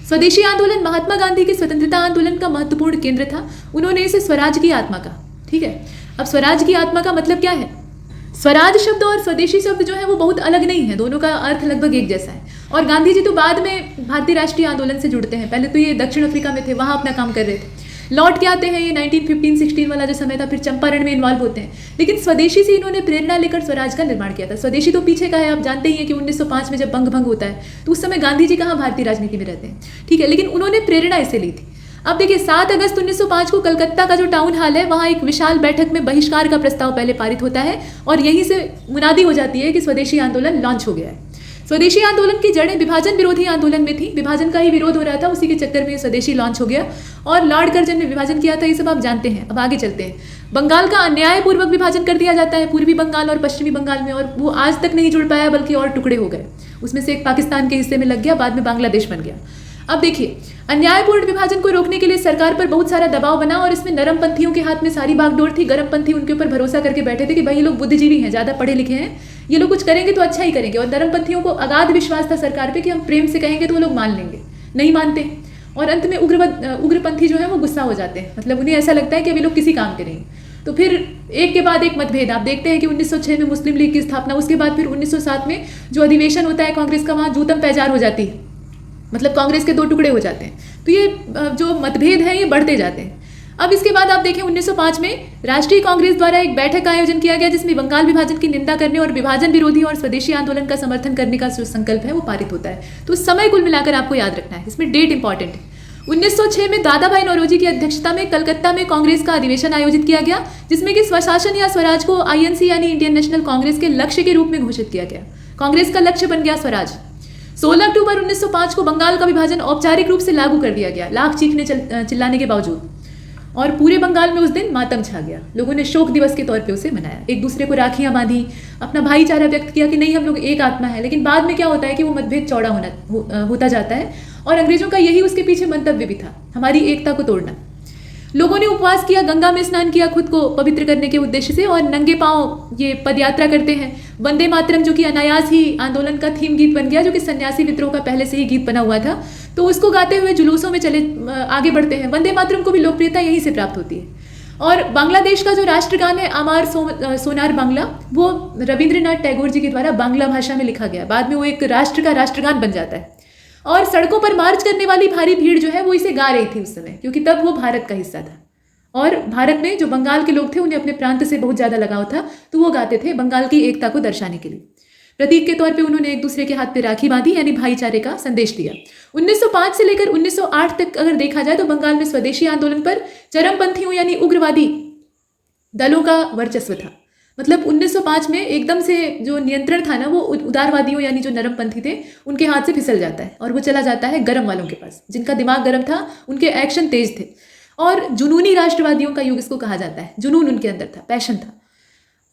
स्वदेशी आंदोलन महात्मा गांधी के स्वतंत्रता आंदोलन का महत्वपूर्ण केंद्र था। उन्होंने इसे स्वराज की आत्मा कहा। ठीक है, अब स्वराज की आत्मा का मतलब क्या है? स्वराज शब्द और स्वदेशी शब्द जो है वो बहुत अलग नहीं है, दोनों का अर्थ लगभग एक जैसा है। और गांधी जी तो बाद में भारतीय राष्ट्रीय आंदोलन से जुड़ते हैं। पहले तो ये दक्षिण अफ्रीका में थे, वहाँ अपना काम कर रहे थे। लौट के आते हैं, ये 1915-16 वाला जो समय था, फिर चंपारण में इन्वॉल्व होते हैं। लेकिन स्वदेशी से इन्होंने प्रेरणा लेकर स्वराज का निर्माण किया था। स्वदेशी तो पीछे का है, आप जानते ही हैं कि 1905 में जब बंग भंग होता है तो उस समय गांधी जी कहाँ भारतीय राजनीति में रहते हैं। ठीक है, लेकिन उन्होंने प्रेरणा इससे ली थी। अब देखिए, 7 अगस्त 1905 को कलकत्ता का जो टाउन हॉल है वहाँ एक विशाल बैठक में बहिष्कार का प्रस्ताव पहले पारित होता है और यहीं से मुनादी हो जाती है कि स्वदेशी आंदोलन लॉन्च हो गया है। स्वदेशी आंदोलन की जड़ें विभाजन विरोधी आंदोलन में थी। विभाजन का ही विरोध हो रहा था, उसी के चक्कर में स्वदेशी लॉन्च हो गया और लॉर्ड कर्जन ने विभाजन किया था। ये सब आप जानते हैं। अब आगे चलते हैं। बंगाल का अन्यायपूर्वक विभाजन कर दिया जाता है, पूर्वी बंगाल और पश्चिमी बंगाल में, और वो आज तक नहीं जुड़ पाया बल्कि और टुकड़े हो गए। उसमें से एक पाकिस्तान के हिस्से में लग गया, बाद में बांग्लादेश बन गया। अब देखिए, अन्यायपूर्ण विभाजन को रोकने के लिए सरकार पर बहुत सारा दबाव बना और इसमें नरमपंथियों के हाथ में सारी बागडोर थी। गरमपंथी उनके ऊपर भरोसा करके बैठे थे कि भाई ये लोग बुद्धिजीवी हैं, ज़्यादा पढ़े लिखे हैं, ये लोग कुछ करेंगे तो अच्छा ही करेंगे। और नरमपंथियों को अगाध विश्वास था सरकार पे कि हम प्रेम से कहेंगे तो वो लोग मान लेंगे। नहीं मानते और अंत में उग्रपंथी जो है वो गुस्सा हो जाते हैं, मतलब उन्हें ऐसा लगता है कि अभी लोग किसी काम के नहीं। तो फिर एक के बाद एक मतभेद आप देखते हैं कि 1906 में मुस्लिम लीग की स्थापना, उसके बाद फिर 1907 में जो अधिवेशन होता है कांग्रेस का, वहाँ जूतम पैजार हो जाती है, मतलब कांग्रेस के 2 टुकड़े हो जाते हैं। तो ये जो मतभेद हैं ये बढ़ते जाते हैं। अब इसके बाद आप देखें 1905 में राष्ट्रीय कांग्रेस द्वारा एक बैठक का आयोजन किया गया जिसमें बंगाल विभाजन की निंदा करने और विभाजन विरोधी और स्वदेशी आंदोलन का समर्थन करने का जो संकल्प है वो पारित होता है। तो उस समय कुल मिलाकर आपको याद रखना है, इसमें डेट इंपॉर्टेंट है। 1906 में दादा भाई नौरोजी की अध्यक्षता में कलकत्ता में कांग्रेस का अधिवेशन आयोजित किया गया जिसमें कि स्वशासन या स्वराज को INC यानी इंडियन नेशनल कांग्रेस के लक्ष्य के रूप में घोषित किया गया। कांग्रेस का लक्ष्य बन गया स्वराज। 16 अक्टूबर 1905 को बंगाल का विभाजन औपचारिक रूप से लागू कर दिया गया, लाख चीखने चिल्लाने के बावजूद। और पूरे बंगाल में उस दिन मातम छा गया। लोगों ने शोक दिवस के तौर पे उसे मनाया, एक दूसरे को राखियां बांधी, अपना भाईचारा व्यक्त किया कि नहीं हम लोग एक आत्मा है। लेकिन बाद में क्या होता है कि वो मतभेद चौड़ा होता जाता है और अंग्रेजों का यही उसके पीछे मंतव्य भी था, हमारी एकता को तोड़ना। लोगों ने उपवास किया, गंगा में स्नान किया खुद को पवित्र करने के उद्देश्य से, और नंगे पांव ये पदयात्रा करते हैं। वंदे मातरम जो कि अनायास ही आंदोलन का थीम गीत बन गया, जो कि सन्यासी विद्रोह का पहले से ही गीत बना हुआ था, तो उसको गाते हुए जुलूसों में चले आगे बढ़ते हैं। वंदे मातरम को भी लोकप्रियता यहीं से प्राप्त होती है। और बांग्लादेश का जो राष्ट्रगान है आमार सोनार बांग्ला, वो रविंद्रनाथ टैगोर जी के द्वारा बांग्ला भाषा में लिखा गया। बाद में वो एक राष्ट्र का राष्ट्रगान बन जाता है। और सड़कों पर मार्च करने वाली भारी भीड़ जो है वो इसे गा रही थी उस समय, क्योंकि तब वो भारत का हिस्सा था। और भारत में जो बंगाल के लोग थे उन्हें अपने प्रांत से बहुत ज़्यादा लगाव था, तो वो गाते थे बंगाल की एकता को दर्शाने के लिए। प्रतीक के तौर पे उन्होंने एक दूसरे के हाथ पे राखी बांधी, यानी भाईचारे का संदेश दिया। 1905 से लेकर 1908 तक अगर देखा जाए तो बंगाल में स्वदेशी आंदोलन पर चरमपंथियों यानी उग्रवादी दलों का वर्चस्व था। मतलब 1905 में एकदम से जो नियंत्रण था ना, वो उदारवादियों यानी जो नरमपंथी थे उनके हाथ से फिसल जाता है और वो चला जाता है गरम वालों के पास। जिनका दिमाग गरम था, उनके एक्शन तेज थे, और जुनूनी राष्ट्रवादियों का युग इसको कहा जाता है। जुनून उनके अंदर था, पैशन था।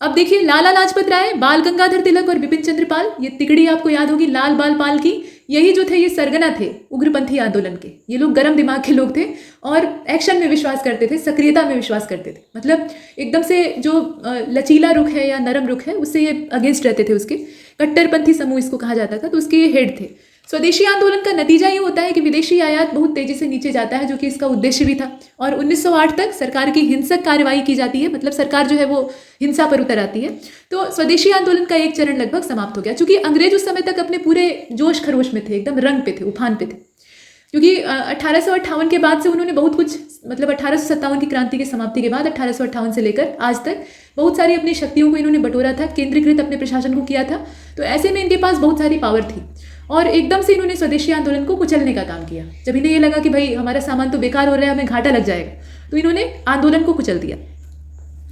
अब देखिए, लाला लाजपत राय, बाल गंगाधर तिलक और बिपिन चंद्र पाल, ये तिकड़ी आपको याद होगी लाल बाल पाल की, यही जो थे ये सरगना थे उग्रपंथी आंदोलन के। ये लोग गर्म दिमाग के लोग थे और एक्शन में विश्वास करते थे, सक्रियता में विश्वास करते थे। मतलब एकदम से जो लचीला रुख है या नरम रुख है उससे ये अगेंस्ट रहते थे। उसके कट्टरपंथी समूह इसको कहा जाता था, तो उसके ये हेड थे। स्वदेशी आंदोलन का नतीजा ये होता है कि विदेशी आयात बहुत तेजी से नीचे जाता है, जो कि इसका उद्देश्य भी था। और 1908 तक सरकार की हिंसक कार्रवाई की जाती है, मतलब सरकार जो है वो हिंसा पर उतर आती है। तो स्वदेशी आंदोलन का एक चरण लगभग समाप्त हो गया, क्योंकि अंग्रेज उस समय तक अपने पूरे जोश खरोश में थे, एकदम रंग पे थे, उफान पे थे। क्योंकि 1858 के बाद से उन्होंने बहुत कुछ, मतलब 1857 की क्रांति की समाप्ति के बाद 1858 से लेकर आज तक बहुत सारी अपनी शक्तियों को इन्होंने बटोरा था, केंद्रीकृत अपने प्रशासन को किया था। तो ऐसे में इनके पास बहुत सारी पावर थी और एकदम से इन्होंने स्वदेशी आंदोलन को कुचलने का काम किया। जब इन्हें ये लगा कि भाई हमारा सामान तो बेकार हो रहा है, हमें घाटा लग जाएगा, तो इन्होंने आंदोलन को कुचल दिया।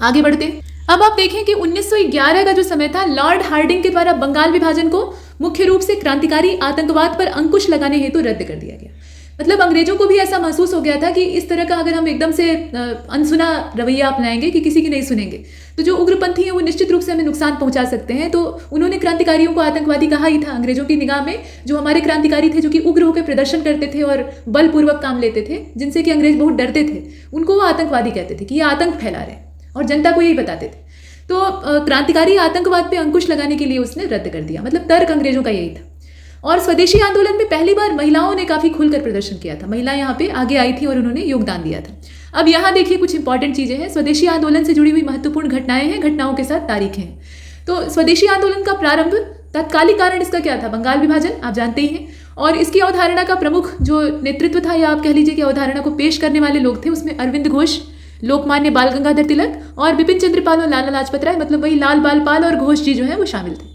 आगे बढ़ते हैं। अब आप देखें कि 1911 का जो समय था, लॉर्ड हार्डिंग के द्वारा बंगाल विभाजन को मुख्य रूप से क्रांतिकारी आतंकवाद पर अंकुश लगाने हेतु रद्द कर दिया गया। मतलब अंग्रेजों को भी ऐसा महसूस हो गया था कि इस तरह का अगर हम एकदम से अनसुना रवैया अपनाएंगे कि किसी की नहीं सुनेंगे, तो जो उग्रपंथी हैं वो निश्चित रूप से हमें नुकसान पहुंचा सकते हैं। तो उन्होंने क्रांतिकारियों को आतंकवादी कहा ही था। अंग्रेजों की निगाह में जो हमारे क्रांतिकारी थे, जो कि उग्र होकर प्रदर्शन करते थे और बलपूर्वक काम लेते थे, जिनसे कि अंग्रेज बहुत डरते थे, उनको वो आतंकवादी कहते थे कि ये आतंक फैला रहे, और जनता को यही बताते थे। तो क्रांतिकारी आतंकवाद पे अंकुश लगाने के लिए उसने रद्द कर दिया। मतलब तर्क अंग्रेजों का यही था। और स्वदेशी आंदोलन में पहली बार महिलाओं ने काफ़ी खुलकर प्रदर्शन किया था। महिलाएं यहाँ पे आगे आई थी और उन्होंने योगदान दिया था। अब यहाँ देखिए कुछ इंपॉर्टेंट चीज़ें हैं। स्वदेशी आंदोलन से जुड़ी हुई महत्वपूर्ण घटनाएं हैं, घटनाओं के साथ तारीखें हैं। तो स्वदेशी आंदोलन का प्रारंभ, तत्कालिक कारण इसका क्या था? बंगाल विभाजन, आप जानते ही हैं। और इसकी अवधारणा का प्रमुख जो नेतृत्व था, या आप कह लीजिए कि अवधारणा को पेश करने वाले लोग थे, उसमें अरविंद घोष, लोकमान्य बाल गंगाधर तिलक और बिपिन चंद्र पाल और लाला लाजपत राय, मतलब वही लाल बाल पाल और घोष जी जो है वो शामिल थे।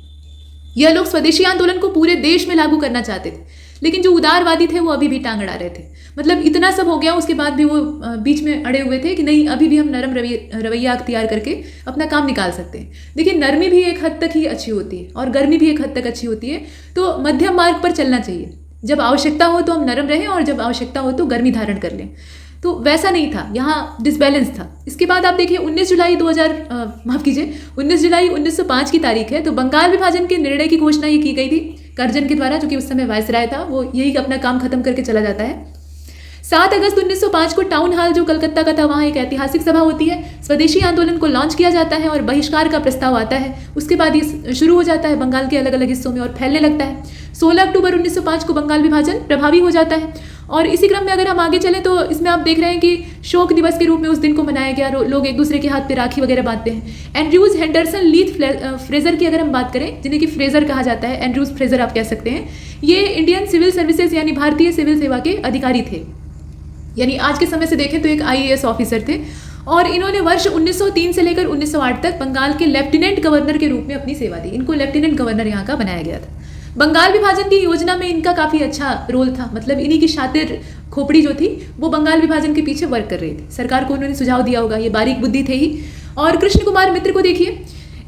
यह लोग स्वदेशी आंदोलन को पूरे देश में लागू करना चाहते थे, लेकिन जो उदारवादी थे वो अभी भी टांग अड़ा रहे थे। मतलब इतना सब हो गया, उसके बाद भी वो बीच में अड़े हुए थे कि नहीं, अभी भी हम नरम रवैया अख्तियार करके अपना काम निकाल सकते हैं। देखिए, नरमी भी एक हद तक ही अच्छी होती है और गर्मी भी एक हद तक अच्छी होती है। तो मध्यम मार्ग पर चलना चाहिए। जब आवश्यकता हो तो हम नरम रहें और जब आवश्यकता हो तो गर्मी धारण कर लें। तो वैसा नहीं था, यहाँ डिसबैलेंस था। इसके बाद आप देखिए 19 जुलाई 1905 की तारीख है। तो बंगाल विभाजन के निर्णय की घोषणा ये की गई थी कर्जन के द्वारा, जो कि उस समय वायसराय था। वो यही अपना काम खत्म करके चला जाता है। 7 अगस्त 1905 को टाउन हॉल जो कलकत्ता का था, वहाँ एक ऐतिहासिक सभा होती है। स्वदेशी आंदोलन को लॉन्च किया जाता है और बहिष्कार का प्रस्ताव आता है। उसके बाद ये शुरू हो जाता है बंगाल के अलग अलग हिस्सों में और फैलने लगता है। 16 अक्टूबर 1905 को बंगाल विभाजन प्रभावी हो जाता है। और इसी क्रम में अगर हम आगे चलें तो इसमें आप देख रहे हैं कि शोक दिवस के रूप में उस दिन को मनाया गया। लोग एक दूसरे के हाथ पे राखी वगैरह बांधते हैं। एंड्रयूज हेंडरसन लीथ फ्रेजर की अगर हम बात करें, जिन्हें कि फ्रेजर कहा जाता है, एंड्रयूज फ्रेजर आप कह सकते हैं, ये इंडियन सिविल सर्विसेज यानी भारतीय सिविल सेवा के अधिकारी थे। यानी आज के समय से देखें तो एक IAS ऑफिसर थे। और इन्होंने वर्ष 1903 से लेकर 1908 तक बंगाल के लेफ्टिनेंट गवर्नर के रूप में अपनी सेवा दी। इनको लेफ्टिनेंट गवर्नर यहाँ का बनाया गया था। बंगाल विभाजन की योजना में इनका काफ़ी अच्छा रोल था। मतलब इन्हीं की शातिर खोपड़ी जो थी वो बंगाल विभाजन के पीछे वर्क कर रही थी। सरकार को उन्होंने सुझाव दिया होगा, ये बारीक बुद्धि थे ही। और कृष्ण कुमार मित्र को देखिए,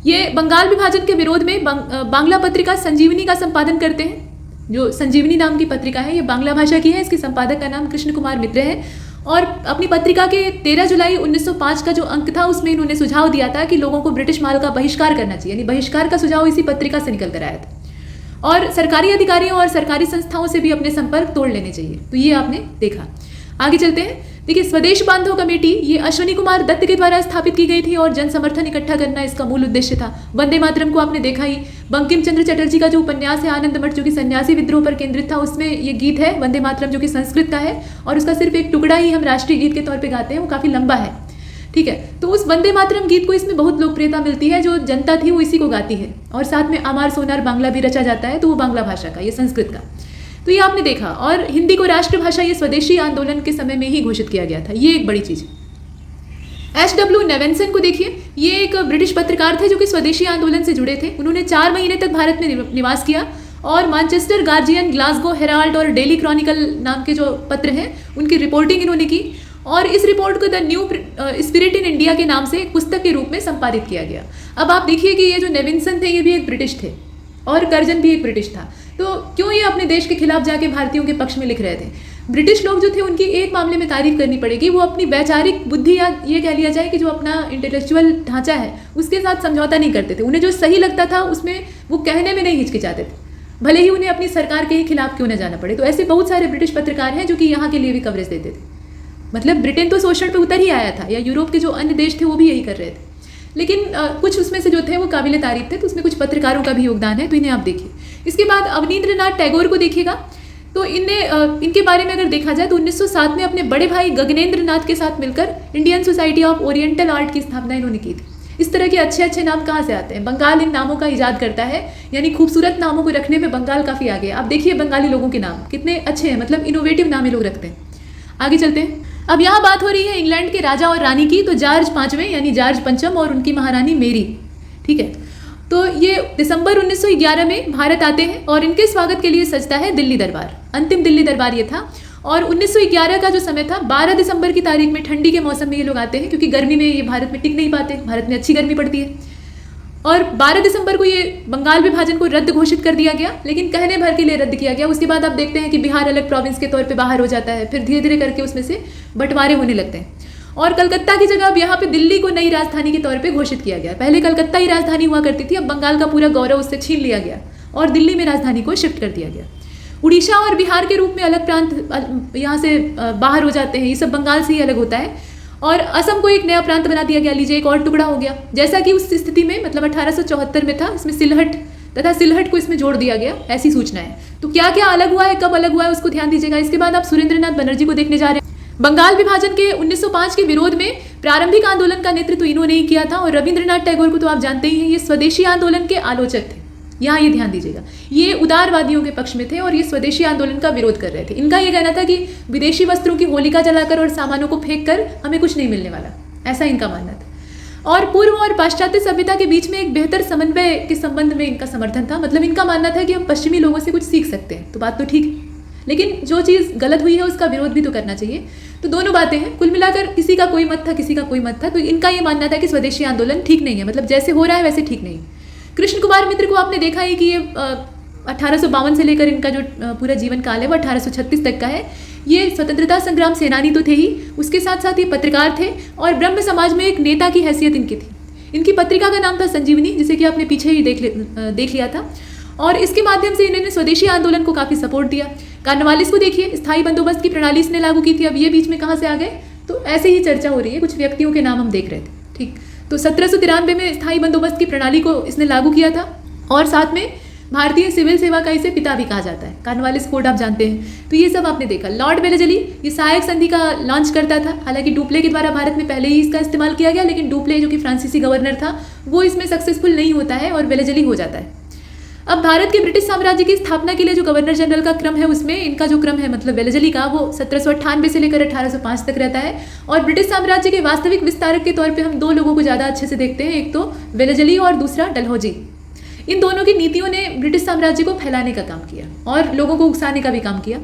ये बंगाल विभाजन के विरोध में बांग्ला पत्रिका संजीवनी का संपादन करते हैं। जो संजीवनी नाम की पत्रिका है, ये बांग्ला भाषा की है। इसके संपादक का नाम कृष्ण कुमार मित्र है। और अपनी पत्रिका के 13 जुलाई 1905 का जो अंक था उसमें इन्होंने सुझाव दिया था कि लोगों को ब्रिटिश माल का बहिष्कार करना चाहिए, यानी बहिष्कार का सुझाव इसी पत्रिका से निकल कर आया था। और सरकारी अधिकारियों और सरकारी संस्थाओं से भी अपने संपर्क तोड़ लेने चाहिए। तो ये आपने देखा। आगे चलते हैं। देखिए, स्वदेश बांधव कमेटी ये अश्विनी कुमार दत्त के द्वारा स्थापित की गई थी और जन समर्थन इकट्ठा करना इसका मूल उद्देश्य था। वंदे मातरम को आपने देखा ही। बंकिम चंद्र चटर्जी का जो उपन्यास है आनंद मठ, जो कि सन्यासी विद्रोह पर केंद्रित था, उसमें ये गीत है वंदे मातरम, जो कि संस्कृत का है और उसका सिर्फ एक टुकड़ा ही हम राष्ट्रीय गीत के तौर पर गाते हैं, वो काफ़ी लंबा है। ठीक है, तो उस वंदे मातरम गीत को इसमें बहुत लोकप्रियता मिलती है, जो जनता थी वो इसी को गाती है। और साथ में अमार सोनार बांग्ला भी रचा जाता है, तो वो बांग्ला भाषा का, ये संस्कृत का। तो ये आपने देखा। और हिंदी को राष्ट्रभाषा ये स्वदेशी आंदोलन के समय में ही घोषित किया गया था, ये एक बड़ी चीज़ है। H.W. नेवेंसन को देखिए, ये एक ब्रिटिश पत्रकार थे जो कि स्वदेशी आंदोलन से जुड़े थे। उन्होंने 4 महीने तक भारत में निवास किया और मैनचेस्टर गार्जियन, ग्लासगो हेराल्ड और डेली क्रॉनिकल नाम के जो पत्र हैं उनकी रिपोर्टिंग इन्होंने की। और इस रिपोर्ट को the new spirit in India के नाम से एक पुस्तक के रूप में संपादित किया गया। अब आप देखिए कि ये जो नेविंसन थे ये भी एक ब्रिटिश थे और कर्जन भी एक ब्रिटिश था। तो क्यों ये अपने देश के खिलाफ जाके भारतीयों के पक्ष में लिख रहे थे? ब्रिटिश लोग जो थे उनकी एक मामले में तारीफ करनी पड़ेगी, वो अपनी वैचारिक बुद्धि या ये कह लिया जाए कि जो अपना इंटेलेक्चुअल ढांचा है उसके साथ समझौता नहीं करते थे। उन्हें जो सही लगता था उसमें वो कहने में नहीं हिचकिचाते थे, भले ही उन्हें अपनी सरकार के ही खिलाफ क्यों न जाना पड़े। तो ऐसे बहुत सारे ब्रिटिश पत्रकार हैं जो कि यहाँ के लिए भी कवरेज देते थे। मतलब ब्रिटेन तो शोषण पे उतर ही आया था, या यूरोप के जो अन्य देश थे वो भी यही कर रहे थे, लेकिन कुछ उसमें से जो थे वो काबिले तारीफ थे। तो उसमें कुछ पत्रकारों का भी योगदान है, तो इन्हें आप देखिए। इसके बाद अवनींद्रनाथ टैगोर को देखिएगा, तो इनके बारे में अगर देखा जाए तो 1907 में अपने बड़े भाई गगनेंद्र नाथ के साथ मिलकर Indian society of oriental art की स्थापना इन्होंने की थी। इस तरह के अच्छे अच्छे नाम कहाँ से आते हैं? बंगाल इन नामों का इजाद करता है, यानी खूबसूरत नामों को रखने में बंगाल काफ़ी आगे है। आप देखिए बंगाली लोगों के नाम कितने अच्छे हैं, मतलब इनोवेटिव नाम ये लोग रखते हैं। आगे चलते हैं। अब यहाँ बात हो रही है इंग्लैंड के राजा और रानी की, तो जॉर्ज 5वें यानी जॉर्ज पंचम और उनकी महारानी मेरी। ठीक है, तो ये दिसंबर 1911 में भारत आते हैं और इनके स्वागत के लिए सजता है दिल्ली दरबार। अंतिम दिल्ली दरबार ये था। और 1911 का जो समय था, 12 दिसंबर की तारीख में, ठंडी के मौसम में ये लोग आते हैं, क्योंकि गर्मी में ये भारत में टिक नहीं पाते, भारत में अच्छी गर्मी पड़ती है। और 12 दिसंबर को ये बंगाल विभाजन को रद्द घोषित कर दिया गया, लेकिन कहने भर के लिए रद्द किया गया। उसके बाद आप देखते हैं कि बिहार अलग प्रोविंस के तौर पे बाहर हो जाता है, फिर धीरे धीरे करके उसमें से बंटवारे होने लगते हैं। और कलकत्ता की जगह अब यहाँ पे दिल्ली को नई राजधानी के तौर पे घोषित किया गया। पहले कलकत्ता ही राजधानी हुआ करती थी, अब बंगाल का पूरा गौरव उससे छीन लिया गया और दिल्ली में राजधानी को शिफ्ट कर दिया गया। उड़ीसा और बिहार के रूप में अलग प्रांत यहाँ से बाहर हो जाते हैं, ये सब बंगाल से ही अलग होता है। और असम को एक नया प्रांत बना दिया गया, लीजिए एक और टुकड़ा हो गया। जैसा कि उस स्थिति में मतलब 1874 में था, इसमें सिलहट तथा सिलहट को इसमें जोड़ दिया गया, ऐसी सूचना है। तो क्या क्या अलग हुआ है, कब अलग हुआ है, उसको ध्यान दीजिएगा। इसके बाद आप सुरेंद्रनाथ बनर्जी को देखने जा रहे हैं। बंगाल विभाजन के 1905 के विरोध में प्रारंभिक आंदोलन का नेतृत्व इन्होंने ही किया था। और रविंद्रनाथ टैगोर को तो आप जानते ही हैं, ये स्वदेशी आंदोलन के आलोचक थे। यहाँ ये ध्यान दीजिएगा, ये उदारवादियों के पक्ष में थे और ये स्वदेशी आंदोलन का विरोध कर रहे थे। इनका ये कहना था कि विदेशी वस्त्रों की होलिका जलाकर और सामानों को फेंक कर हमें कुछ नहीं मिलने वाला, ऐसा इनका मानना था। और पूर्व और पाश्चात्य सभ्यता के बीच में एक बेहतर समन्वय के संबंध में इनका समर्थन था। मतलब इनका मानना था कि हम पश्चिमी लोगों से कुछ सीख सकते हैं, तो बात तो ठीक है, लेकिन जो चीज़ गलत हुई है उसका विरोध भी तो करना चाहिए। तो दोनों बातें हैं। कुल मिलाकर किसी का कोई मत था, किसी का कोई मत था। तो इनका ये मानना था कि स्वदेशी आंदोलन ठीक नहीं है, मतलब जैसे हो रहा है वैसे ठीक नहीं। कृष्ण कुमार मित्र को आपने देखा है कि ये 1852 से लेकर इनका जो पूरा जीवन काल है वो 1836 तक का है। ये स्वतंत्रता संग्राम सेनानी तो थे ही, उसके साथ साथ ये पत्रकार थे और ब्रह्म समाज में एक नेता की हैसियत इनकी थी। इनकी पत्रिका का नाम था संजीवनी, जिसे कि आपने पीछे ही देख लिया था। और इसके माध्यम से इन्होंने स्वदेशी आंदोलन को काफ़ी सपोर्ट दिया। कार्नवालिस को देखिए, स्थायी बंदोबस्त की प्रणाली इसने लागू की थी। अब ये बीच में कहाँ से आ गए, तो ऐसे ही चर्चा हो रही है, कुछ व्यक्तियों के नाम हम देख रहे थे। ठीक, तो 1793 में स्थायी बंदोबस्त की प्रणाली को इसने लागू किया था और साथ में भारतीय सिविल सेवा का इसे पिता भी कहा जाता है। कार्नवालिस कोड आप जानते हैं। तो ये सब आपने देखा। लॉर्ड वेलेजली ये सहायक संधि का लॉन्च करता था। हालांकि डुप्ले के द्वारा भारत में पहले ही इसका इस्तेमाल किया गया, लेकिन डुप्ले जो कि फ्रांसीसी गवर्नर था वो इसमें सक्सेसफुल नहीं होता है और वेलेजली हो जाता है। अब भारत के ब्रिटिश साम्राज्य की स्थापना के लिए जो गवर्नर जनरल का क्रम है, उसमें इनका जो क्रम है मतलब वेलेजली का, वो 1798 से लेकर 1805 तक रहता है। और ब्रिटिश साम्राज्य के वास्तविक विस्तारक के तौर पे हम दो लोगों को ज़्यादा अच्छे से देखते हैं, एक तो वेलेजली और दूसरा डलहौजी। इन दोनों की नीतियों ने ब्रिटिश साम्राज्य को फैलाने का काम किया और लोगों को उकसाने का भी काम किया।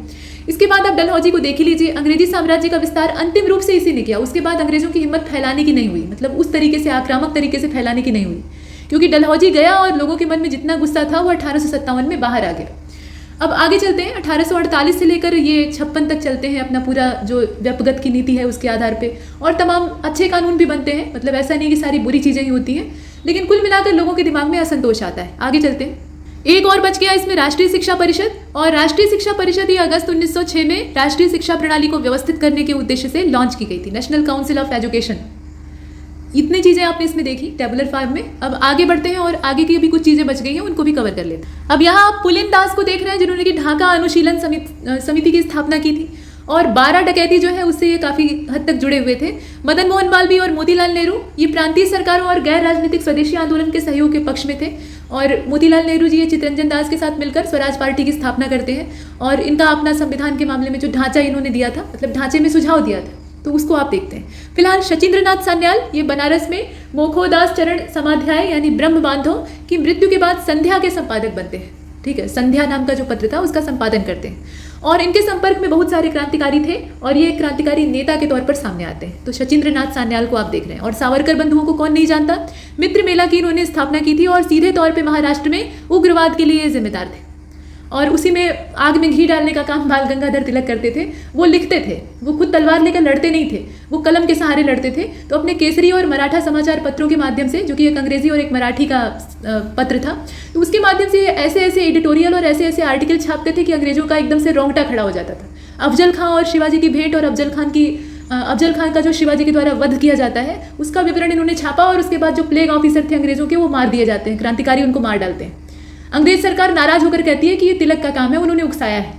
इसके बाद आप डलहौजी को देख ही लीजिए। अंग्रेजी साम्राज्य का विस्तार अंतिम रूप से इसी ने किया। उसके बाद अंग्रेजों की हिम्मत फैलाने की नहीं हुई, मतलब उस तरीके से आक्रामक तरीके से फैलाने की नहीं हुई, क्योंकि डलहौजी गया और लोगों के मन में जितना गुस्सा था वो 1857 में बाहर आ गया। अब आगे चलते हैं। 1848 से लेकर ये 56 तक चलते हैं अपना पूरा जो व्यपगत की नीति है उसके आधार पे, और तमाम अच्छे कानून भी बनते हैं। मतलब ऐसा नहीं कि सारी बुरी चीज़ें ही होती हैं, लेकिन कुल मिलाकर लोगों के दिमाग में असंतोष आता है। आगे चलते हैं। एक और बच गया इसमें, राष्ट्रीय शिक्षा परिषद। और राष्ट्रीय शिक्षा परिषद ये अगस्त 1906 में राष्ट्रीय शिक्षा प्रणाली को व्यवस्थित करने के उद्देश्य से लॉन्च की गई थी, नेशनल काउंसिल ऑफ एजुकेशन। इतनी चीज़ें आपने इसमें देखी टेबुलर फॉर्म में। अब आगे बढ़ते हैं और आगे की भी कुछ चीज़ें बच गई हैं, उनको भी कवर कर लेते हैं। अब यहाँ आप पुलिन दास को देख रहे हैं, जिन्होंने कि ढाका अनुशीलन समिति की स्थापना की थी, और 12 डकैती जो है उससे ये काफ़ी हद तक जुड़े हुए थे। मदन मोहन मालवीय और मोतीलाल नेहरू ये प्रांतीय सरकारों और गैर राजनीतिक स्वदेशी आंदोलन के सहयोग के पक्ष में थे, और मोतीलाल नेहरू जी ये चित्तरंजन दास के साथ मिलकर स्वराज पार्टी की स्थापना करते हैं, और इनका अपना संविधान के मामले में जो ढांचा इन्होंने दिया था, मतलब ढांचे में सुझाव दिया था, तो उसको आप देखते हैं। फिलहाल शचीन्द्रनाथ सान्याल ये बनारस में मोखोदास चरण समाध्याय यानी ब्रह्म बांधो की मृत्यु के बाद संध्या के संपादक बनते हैं। ठीक है, संध्या नाम का जो पत्र था उसका संपादन करते हैं, और इनके संपर्क में बहुत सारे क्रांतिकारी थे, और ये क्रांतिकारी नेता के तौर पर सामने आते हैं। तो शचीन्द्रनाथ सान्याल को आप देख रहे हैं। और सावरकर बंधुओं को कौन नहीं जानता, मित्र मेला की इन्होंने स्थापना की थी, और सीधे तौर पर महाराष्ट्र में उग्रवाद के लिए जिम्मेदार थे, और उसी में आग में घी डालने का काम बाल गंगाधर तिलक करते थे। वो लिखते थे, वो खुद तलवार लेकर लड़ते नहीं थे, वो कलम के सहारे लड़ते थे। तो अपने केसरी और मराठा समाचार पत्रों के माध्यम से, जो कि एक अंग्रेजी और एक मराठी का पत्र था, तो उसके माध्यम से ऐसे ऐसे एडिटोरियल और ऐसे ऐसे आर्टिकल छापते थे कि अंग्रेजों का एकदम से रोंगटा खड़ा हो जाता था। अफजल खां और शिवाजी की भेंट, और अफजल खान का जो शिवाजी के द्वारा वध किया जाता है उसका विवरण इन्होंने छापा, और उसके बाद जो प्लेग ऑफिसर थे अंग्रेजों के वो मार दिए जाते हैं, क्रांतिकारी उनको मार डालते हैं। अंग्रेज सरकार नाराज होकर कहती है कि ये तिलक का काम है, उन्होंने उकसाया है।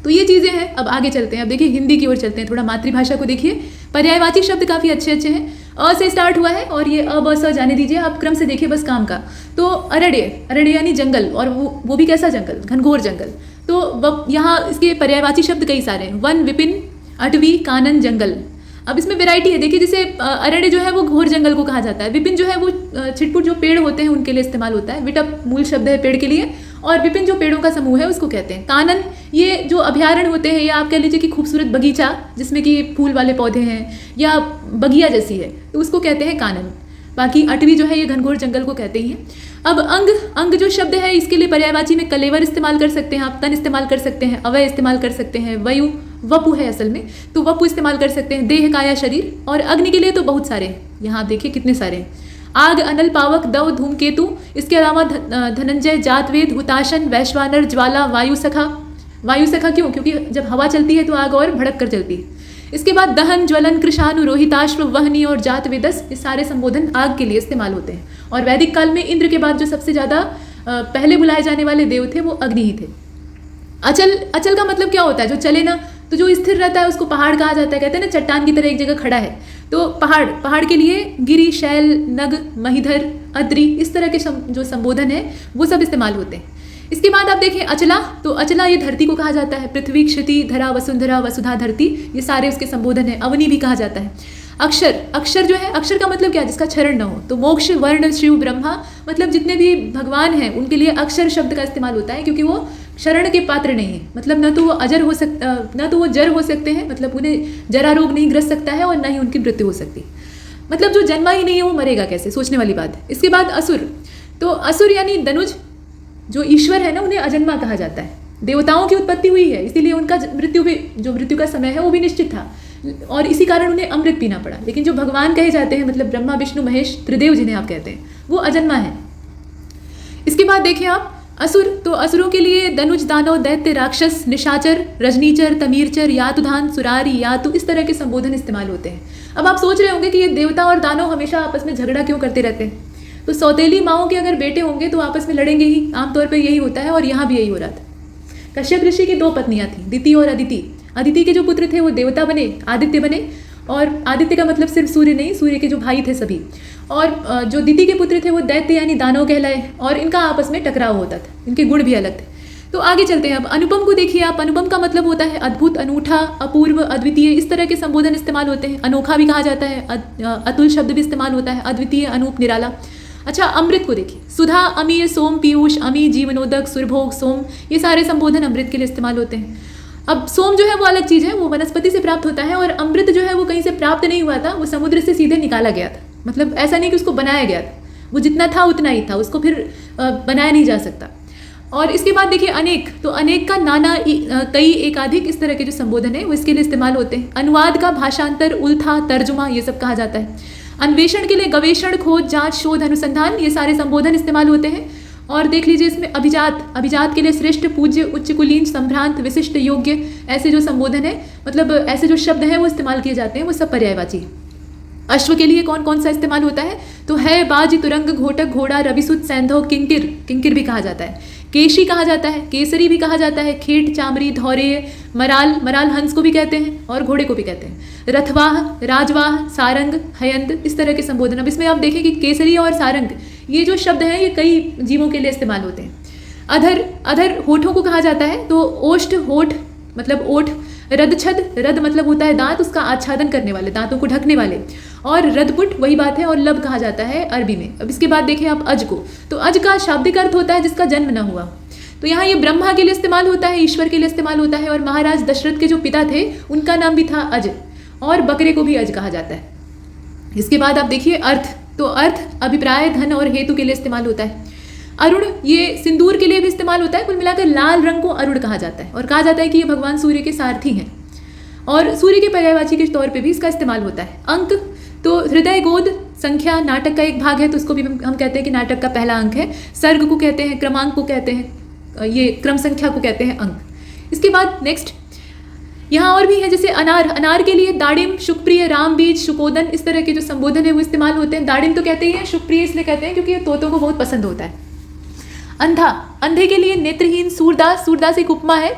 तो ये चीज़ें हैं। अब आगे चलते हैं। अब देखिए हिंदी की ओर चलते हैं, थोड़ा मातृभाषा को देखिए। पर्यायवाची शब्द काफ़ी अच्छे अच्छे हैं। अ से स्टार्ट हुआ है, और ये अ ब स जाने दीजिए, आप क्रम से देखिए बस काम का। तो अरण्य यानी जंगल, और वो भी कैसा जंगल, घनघोर जंगल। तो यहाँ इसके पर्यायवाची शब्द कई सारे हैं, वन, विपिन, अटवी, कानन, जंगल। अब इसमें वैरायटी है, देखिए जैसे अरण्य जो है वो घोर जंगल को कहा जाता है, विपिन जो है वो छिटपुट जो पेड़ होते हैं उनके लिए इस्तेमाल होता है, विटप मूल शब्द है पेड़ के लिए, और विपिन जो पेड़ों का समूह है उसको कहते हैं। कानन ये जो अभयारण्य होते हैं, या आप कह लीजिए कि खूबसूरत बगीचा जिसमें कि फूल वाले पौधे हैं या बगिया जैसी है, तो उसको कहते हैं कानन। बाकी अटवी जो है ये घनघोर जंगल को कहते ही हैं। अब अंग जो शब्द है इसके लिए पर्यायवाची में कलेवर इस्तेमाल कर सकते हैं आप, तन इस्तेमाल कर सकते हैं, अवय इस्तेमाल कर सकते हैं, वपु है असल में, तो वपु इस्तेमाल कर सकते हैं, देह, काया, शरीर। और अग्नि के लिए तो बहुत सारे हैं, यहाँ आप देखिए कितने सारे हैं। आग, अनल, पावक, दव, धूमकेतु। इसके अलावा धनंजय, जातवेद, हुताशन, वैश्वानर, ज्वाला, वायुसखा। वायुसखा क्यों? क्योंकि जब हवा चलती है तो आग और भड़क कर चलती है। इसके बाद दहन, ज्वलन, कृशानु, रोहिताश्व, वहनी और जातवेदस, ये सारे संबोधन आग के लिए इस्तेमाल होते हैं। और वैदिक काल में इंद्र के बाद जो सबसे ज़्यादा पहले बुलाए जाने वाले देव थे वो अग्नि ही थे। अचल का मतलब क्या होता है? जो चले ना, तो जो स्थिर रहता है उसको पहाड़ कहा जाता है। कहते हैं ना चट्टान की तरह एक जगह खड़ा है, तो पहाड़ के लिए गिरि, शैल, नग, महीधर, अद्रि, इस तरह के जो संबोधन है वो सब इस्तेमाल होते हैं। इसके बाद आप देखें अचला, तो अचला ये धरती को कहा जाता है। पृथ्वी, क्षिति, धरा, वसुंधरा, वसुधा, धरती, ये सारे उसके संबोधन है। अवनी भी कहा जाता है। अक्षर जो है, अक्षर का मतलब क्या है? जिसका क्षरण न हो। तो मोक्ष, वर्ण, शिव, ब्रह्मा, मतलब जितने भी भगवान हैं उनके लिए अक्षर शब्द का इस्तेमाल होता है, क्योंकि वो क्षरण के पात्र नहीं है। मतलब न तो वो जर हो सकते हैं, मतलब उन्हें जरा रोग नहीं ग्रस्त सकता है, और न ही उनकी मृत्यु हो सकती। मतलब जो जन्मा ही नहीं है वो मरेगा कैसे, सोचने वाली बात है। इसके बाद असुर, तो असुर यानी दनुज, जो ईश्वर है ना, उन्हें अजन्मा कहा जाता है। देवताओं की उत्पत्ति हुई है, इसीलिए उनका मृत्यु का समय है वो भी निश्चित था, और इसी कारण उन्हें अमृत पीना पड़ा। लेकिन जो भगवान कहे जाते हैं, मतलब ब्रह्मा, विष्णु, महेश, त्रिदेव जिन्हें आप कहते हैं, वो अजन्मा है। इसके बाद देखिए आप असुर, तो असुरों के लिए दनुज, दानव, दैत्य, राक्षस, निशाचर, रजनीचर, तमीरचर, यातुधान, सुरारी, यातु, इस तरह के संबोधन इस्तेमाल होते हैं। अब आप सोच रहे होंगे कि ये देवता और दानव हमेशा आपस में झगड़ा क्यों करते रहते हैं? तो सौतेली माओं के अगर बेटे होंगे तो आपस में लड़ेंगे ही, आमतौर पर यही होता है, और यहाँ भी यही हो रहा था। कश्यप ऋषि की 2 पत्नियां थीं, दिति और अदिति। अदिति के जो पुत्र थे वो देवता बने, आदित्य बने, और आदित्य का मतलब सिर्फ सूर्य नहीं, सूर्य के जो भाई थे सभी। और जो दिति के पुत्र थे वो दैत्य यानी दानव कहलाए, और इनका आपस में टकराव होता था, इनके गुण भी अलग थे। तो आगे चलते हैं। अब अनुपम को देखिए आप, अनुपम का मतलब होता है अद्भुत, अनूठा, अपूर्व, अद्वितीय, इस तरह के संबोधन इस्तेमाल होते हैं। अनोखा भी कहा जाता है, अतुल शब्द भी इस्तेमाल होता है, अद्वितीय, अनूप, निराला। अच्छा, अमृत को देखिए, सुधा, अमीय, सोम, पीयूष, अमी, जीवनोदक, सुरभोग, सोम, ये सारे संबोधन अमृत के लिए इस्तेमाल होते हैं। अब सोम जो है वो अलग चीज़ है, वो वनस्पति से प्राप्त होता है, और अमृत जो है वो कहीं से प्राप्त नहीं हुआ था, वो समुद्र से सीधे निकाला गया था। मतलब ऐसा नहीं कि उसको बनाया गया था, वो जितना था उतना ही था, उसको फिर बनाया नहीं जा सकता। और इसके बाद देखिए अनेक, तो अनेक का नाना, कई, एकाधिक, इस तरह के जो संबोधन है वो इसके लिए इस्तेमाल होते हैं। अनुवाद का भाषांतर, उल्था, तर्जुमा, ये सब कहा जाता है। अन्वेषण के लिए गवेषण, खोज, जांच, शोध, अनुसंधान, ये सारे संबोधन इस्तेमाल होते हैं। और देख लीजिए इसमें अभिजात, अभिजात के लिए श्रेष्ठ, पूज्य, उच्च कुलीन, संभ्रांत, विशिष्ट, योग्य, ऐसे जो संबोधन है, मतलब ऐसे जो शब्द हैं वो इस्तेमाल किए जाते हैं, वो सब पर्यायवाची। अश्व के लिए कौन कौन सा इस्तेमाल होता है, तो है, बाज, तुरंग, घोटक, घोड़ा, रविसुत, सैंधव, किंकिर, किंकिर भी कहा जाता है। केशी कहा जाता है, केसरी भी कहा जाता है, खेट, चामरी, धौरेय, मराल, मराल हंस को भी कहते हैं और घोड़े को भी कहते हैं। रथवाह, राजवाह, सारंग, हयंद, इस तरह के संबोधन। अब इसमें आप देखें कि केसरी और सारंग, ये जो शब्द हैं ये कई जीवों के लिए इस्तेमाल होते हैं। अधर, अधर होठों को कहा जाता है, तो ओष्ठ, होठ मतलब ओठ। रदछद, रद मतलब होता है दांत, उसका आच्छादन करने वाले, दांतों को ढकने वाले। और रदपुट वही बात है, और लब कहा जाता है अरबी में। अब इसके बाद देखें आप अज को, तो अज का शाब्दिक अर्थ होता है जिसका जन्म न हुआ। तो यहाँ ये ब्रह्मा के लिए इस्तेमाल होता है, ईश्वर के लिए इस्तेमाल होता है। और महाराज दशरथ के जो पिता थे उनका नाम भी था अज, और बकरे को भी अज कहा जाता है। इसके बाद आप देखिए अर्थ, तो अर्थ अभिप्राय, धन और हेतु के लिए इस्तेमाल होता है। अरुण, ये सिंदूर के लिए भी इस्तेमाल होता है। कुल मिलाकर लाल रंग को अरुण कहा जाता है, और कहा जाता है कि ये भगवान सूर्य के सारथी हैं, और सूर्य के पर्यायवाची के तौर पे भी इसका इस्तेमाल होता है। अंक, तो हृदय, गोद, संख्या, नाटक का एक भाग है, तो उसको भी हम कहते हैं कि नाटक का पहला अंक है। सर्ग को कहते हैं, क्रमांक को कहते हैं, ये क्रम संख्या को कहते हैं अंक। इसके बाद नेक्स्ट यहाँ और भी है, जैसे अनार, अनार के लिए दाड़िम, शुकप्रिय, रामबीज, शुकोदन, इस तरह के जो संबोधन है वो इस्तेमाल होते हैं। दाड़िम तो कहते ही हैं, शुकप्रिय इसलिए कहते हैं क्योंकि ये तोतों को बहुत पसंद होता है। अंधा, अंधे के लिए नेत्रहीन, सूरदास, सूरदास एक उपमा है।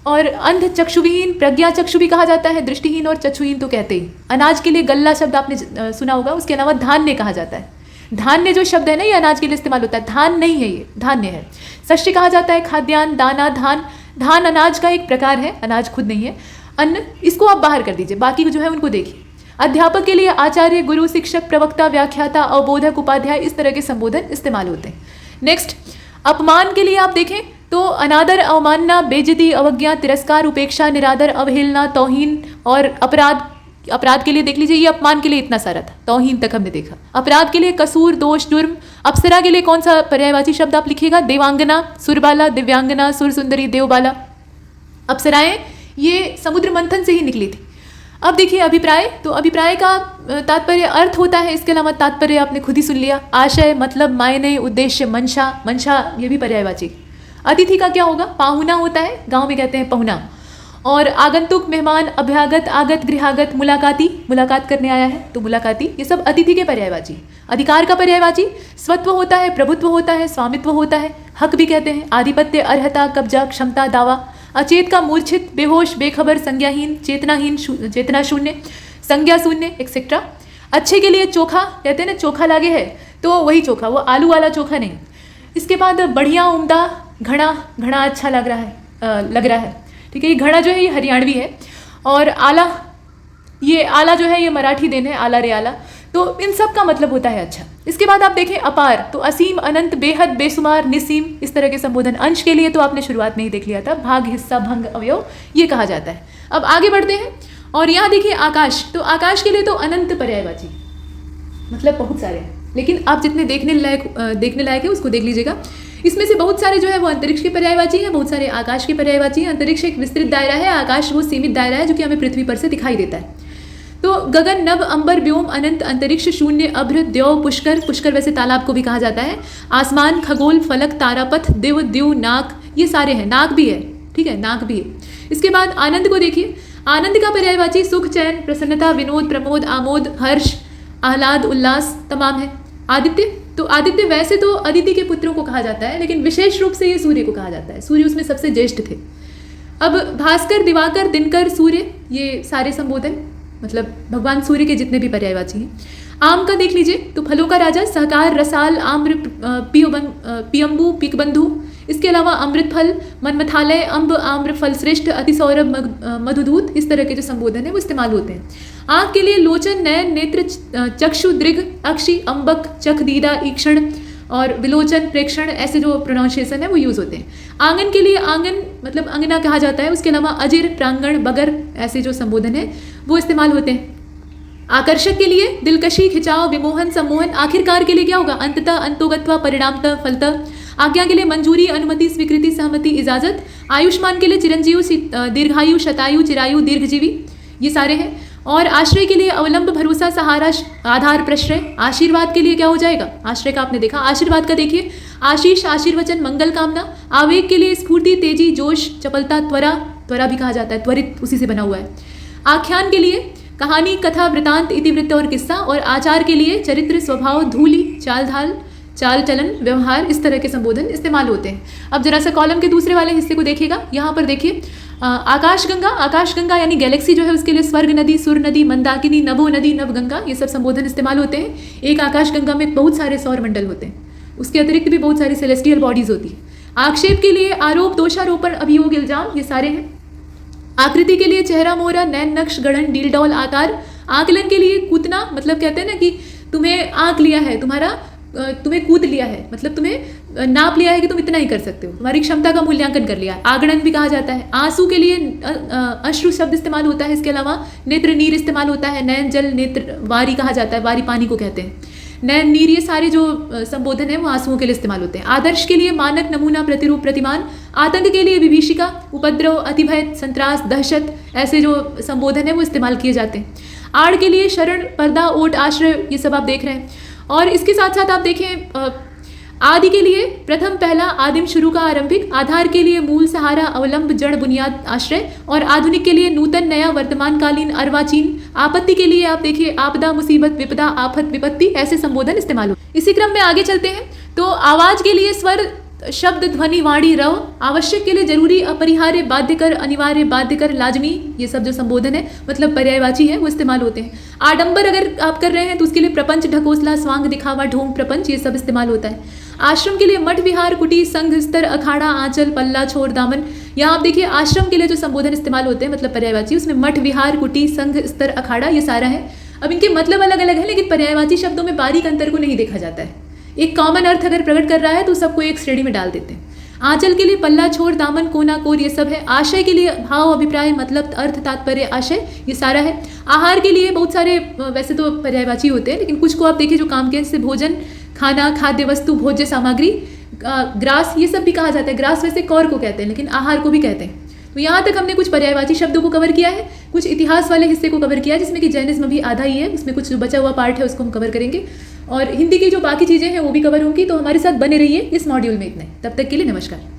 और अंध, चक्षुविहीन, प्रज्ञा चक्षु भी कहा जाता है। दृष्टिहीन और चक्षुहीन तो कहते ही। अनाज के लिए गल्ला शब्द आपने सुना होगा, उसके अलावा धान्य कहा जाता है। धान्य जो शब्द है ना, ये अनाज के लिए इस्तेमाल होता है, धान नहीं है, ये धान्य है। शस्य कहा जाता है, खाद्यान्न, दाना, धान। धान अनाज का एक प्रकार है, अनाज खुद नहीं है। अन्न, इसको आप बाहर कर दीजिए, बाकी जो है उनको देखिए। अध्यापक के लिए आचार्य, गुरु, शिक्षक, प्रवक्ता, व्याख्याता, अवबोधक, उपाध्याय, इस तरह के संबोधन इस्तेमाल होते हैं। नेक्स्ट, अपमान के लिए आप देखें तो अनादर, अवमानना, बेइज्जती, अवज्ञा, तिरस्कार, उपेक्षा, निरादर, अवहेलना, तौहीन। और अपराध, अपराध के लिए देख लीजिए, ये अपमान के लिए इतना सारा था, तौहीन तक हमने देखा। अपराध के लिए कसूर, दोष, जुर्म। अप्सरा के लिए कौन सा पर्यायवाची शब्द आप लिखिएगा, देवांगना, सुरबाला, दिव्यांगना, सुरसुंदरी, देवबाला। अप्सराएं ये समुद्र मंथन से ही निकली थी। अब देखिए अभिप्राय, तो अभिप्राय का तात्पर्य अर्थ होता है, इसके अलावा तात्पर्य आपने खुद ही सुन लिया। आशय, मतलब, मायने, उद्देश्य, मंशा, मंशा ये भी पर्यायवाची। अतिथि का क्या होगा, पाहुना होता है, गांव में कहते हैं पहुना। और आगंतुक, मेहमान, अभ्यागत, आगत, गृहागत, मुलाकाती, मुलाकात करने आया है तो मुलाकाती, ये सब अतिथि के पर्यायवाची। अधिकार का पर्यायवाची स्वत्व होता है, प्रभुत्व होता है, स्वामित्व होता है, हक भी कहते हैं। आधिपत्य, अर्हता, कब्जा, क्षमता, दावा। अचेत का मूर्छित, बेहोश, बेखबर, संज्ञाहीन, चेतनाहीन, चेतना शून्य, संज्ञा शून्य, एक्सेट्रा। अच्छे के लिए चोखा, कहते हैं ना चोखा लागे है, तो वही चोखा, वो आलू वाला चोखा नहीं। इसके बाद बढ़िया, उम्दा, घड़ा, घड़ा अच्छा लग रहा है, ठीक है। ये घड़ा जो है ये हरियाणवी है। और आला, ये आला जो है ये मराठी देन है, आला रे आला। तो इन सब का मतलब होता है अच्छा। इसके बाद आप देखें अपार, तो असीम, अनंत, बेहद, बेसुमार, निसीम, इस तरह के संबोधन। अंश के लिए तो आपने शुरुआत में ही देख लिया था, भाग, हिस्सा, भंग, अवयव, ये कहा जाता है। अब आगे बढ़ते हैं और यहाँ देखिए आकाश, तो आकाश के लिए तो अनंत पर्यायवाची, मतलब बहुत सारे हैं, लेकिन आप जितने देखने लायक है उसको देख लीजिएगा। इसमें से बहुत सारे जो है वो अंतरिक्ष के पर्यायवाची हैं, बहुत सारे आकाश के पर्यायवाची हैं। अंतरिक्ष एक विस्तृत दायरा है, आकाश वो सीमित दायरा है जो कि हमें पृथ्वी पर से दिखाई देता है। तो गगन, नभ, अंबर, व्योम, अनंत, अंतरिक्ष, शून्य, अभ्र, द्यौ, पुष्कर, पुष्कर वैसे तालाब को भी कहा जाता है। आसमान, खगोल, फलक, तारापथ, दिव, द्यू, नाक, ये सारे हैं, नाक भी है, ठीक है, नाक भी है। इसके बाद आनंद को देखिए, आनंद का पर्यायवाची सुख, चैन, प्रसन्नता, विनोद, प्रमोद, आमोद, हर्ष, आह्लाद, उल्लास तमाम है। आदित्य, तो आदित्य वैसे तो अदिति के पुत्रों को कहा जाता है, लेकिन विशेष रूप से ये सूर्य को कहा जाता है, सूर्य उसमें सबसे ज्येष्ठ थे। अब भास्कर, दिवाकर, दिनकर, सूर्य, ये सारे संबोधन मतलब भगवान सूर्य के जितने भी पर्यायवाची हैं। आम का देख लीजिए, तो फलों का राजा, सहकार, रसाल, आम्र, पियम्बु, पीकबंधु। इसके अलावा अमृत फल, मनमथालय, अम्ब, आम्र, फल श्रेष्ठ, अतिसौरभ, मधुदूत, इस तरह के जो संबोधन है वो इस्तेमाल होते हैं। आँख के लिए लोचन, नयन, नेत्र, चक्षु, दृग, अक्षि, अम्बक, चख, दीदा, ईक्षण और विलोचन, प्रेक्षण, ऐसे जो प्रोनाउंसिएशन है वो यूज़ होते हैं। आंगन के लिए आंगन मतलब अंगना कहा जाता है, उसके अलावा अजिर, प्रांगण, बगर, ऐसे जो संबोधन है वो इस्तेमाल होते हैं। आकर्षक के लिए दिलकशी, खिंचाव, विमोहन, सम्मोहन। आखिरकार के लिए क्या होगा, अंततः, अंतोगत्वा, परिणामतः, फलतः। आज्ञा के लिए मंजूरी, अनुमति, स्वीकृति, सहमति, इजाजत। आयुष्मान के लिए चिरंजीव, दीर्घायु, शतायु, चिरायु, दीर्घजीवी, ये सारे हैं। और आश्रय के लिए अवलंब, भरोसा, सहारा, आधार, प्रश्रय। आशीर्वाद के लिए क्या हो जाएगा? आश्रय का आपने देखा, आशीर्वाद का देखिए, आशीष, आशीर्वचन, मंगल कामना। आवेग के लिए स्फूर्ति, तेजी, जोश, चपलता, त्वरा, त्वरा भी कहा जाता है, त्वरित उसी से बना हुआ है। आख्यान के लिए कहानी, कथा, वृतांत, इतिवृत्त और किस्सा। और आचार के लिए चरित्र, स्वभाव, धूलि, चाल ढाल, चाल चलन, व्यवहार, इस तरह के संबोधन इस्तेमाल होते हैं। अब जरा सा कॉलम के दूसरे वाले हिस्से को देखिएगा। यहाँ पर देखिए आकाशगंगा, आकाशगंगा यानी गैलेक्सी जो है उसके लिए स्वर्ग नदी, सुर नदी, मंदाकिनी, नभो नदी, नवगंगा, ये सब संबोधन इस्तेमाल होते हैं। एक आकाशगंगा में बहुत सारे सौर मंडल होते हैं, उसके अतिरिक्त भी बहुत सारी सेलेस्टियल बॉडीज होती है। आक्षेप के लिए आरोप, दोषारोपण, अभियोग, इल्जाम, ये सारे हैं। आकृति के लिए चेहरा, मोहरा, नैन, नक्श, गढ़न, डील डॉल, आकार। आकलन के लिए कूदना, मतलब कहते हैं ना कि तुम्हें आंक लिया है, तुम्हें कूद लिया है, मतलब तुम्हें नाप लिया है कि तुम इतना ही कर सकते हो, तुम्हारी क्षमता का मूल्यांकन कर लिया। आगणन भी कहा जाता है। आंसू के लिए अश्रु शब्द इस्तेमाल होता है। इसके अलावा नेत्र, नीर इस्तेमाल होता है। नयन, जल, नेत्र, वारी कहा जाता है, वारी पानी को कहते हैं। नयन, नीर, ये सारे जो संबोधन है वो आंसुओं के लिए इस्तेमाल होते हैं। आदर्श के लिए मानक, नमूना, प्रतिरूप, प्रतिमान। आतंक के लिए विभीषिका, उपद्रव, अतिभय, संत्रास, दहशत, ऐसे जो संबोधन है वो इस्तेमाल किए जाते हैं। आड़ के लिए शरण, पर्दा, ओट, आश्रय, ये सब आप देख रहे हैं। और इसके साथ साथ आप देखें आदि के लिए प्रथम, पहला, आदिम, शुरू का, आरंभिक। आधार के लिए मूल, सहारा, अवलंब, जड़, बुनियाद, आश्रय। और आधुनिक के लिए नूतन, नया, वर्तमानकालीन, अर्वाचीन। आपत्ति के लिए आप देखिए आपदा, मुसीबत, विपदा, आफत, विपत्ति, ऐसे संबोधन इस्तेमाल हो। इसी क्रम में आगे चलते हैं तो आवाज के लिए स्वर, शब्द, ध्वनि, वाणी, रव। आवश्यक के लिए जरूरी, अपरिहार्य, बाध्यकर, अनिवार्य, बाध्यकर, लाजमी, ये सब जो संबोधन है मतलब पर्यायवाची है वो इस्तेमाल होते हैं। आडंबर अगर आप कर रहे हैं तो उसके लिए प्रपंच, ढकोसला, स्वांग, दिखावा, ढोंग, प्रपंच, ये सब इस्तेमाल होता है। आश्रम के लिए मठ, विहार, कुटी, संघ, स्तर, अखाड़ा, आंचल, पल्ला, छोर, दामन। यहाँ आप देखिए आश्रम के लिए जो संबोधन इस्तेमाल होते हैं मतलब पर्यायवाची, उसमें मठ, विहार, कुटी, संघ, स्तर, अखाड़ा, ये सारा है। अब इनके मतलब अलग अलग है लेकिन पर्यायवाची शब्दों में बारीक अंतर को नहीं देखा जाता है। एक कॉमन अर्थ अगर प्रकट कर रहा है तो सबको एक श्रेणी में डाल देते हैं। आंचल के लिए पल्ला, छोर, दामन, कोना, कोर, ये सब है। आशय के लिए भाव, अभिप्राय, मतलब, अर्थ, तात्पर्य, आशय, ये सारा है। आहार के लिए बहुत सारे वैसे तो पर्यायवाची होते हैं लेकिन कुछ को आप देखिए जो काम के, जैसे भोजन, खाना, खाद्य वस्तु, भोज्य सामग्री, ग्रास, ये सब भी कहा जाता है। ग्रास वैसे कौर को कहते हैं लेकिन आहार को भी कहते हैं। तो यहाँ तक हमने कुछ पर्यायवाची शब्दों को कवर किया है, कुछ इतिहास वाले हिस्से को कवर किया है जिसमें कि जैनिज्म भी आधा ही है, उसमें कुछ जो बचा हुआ पार्ट है उसको हम कवर करेंगे। और हिंदी की जो बाकी चीज़ें हैं वो भी कवर होंगी। तो हमारे साथ बने रहिए इस मॉड्यूल में। इतने तब तक के लिए नमस्कार।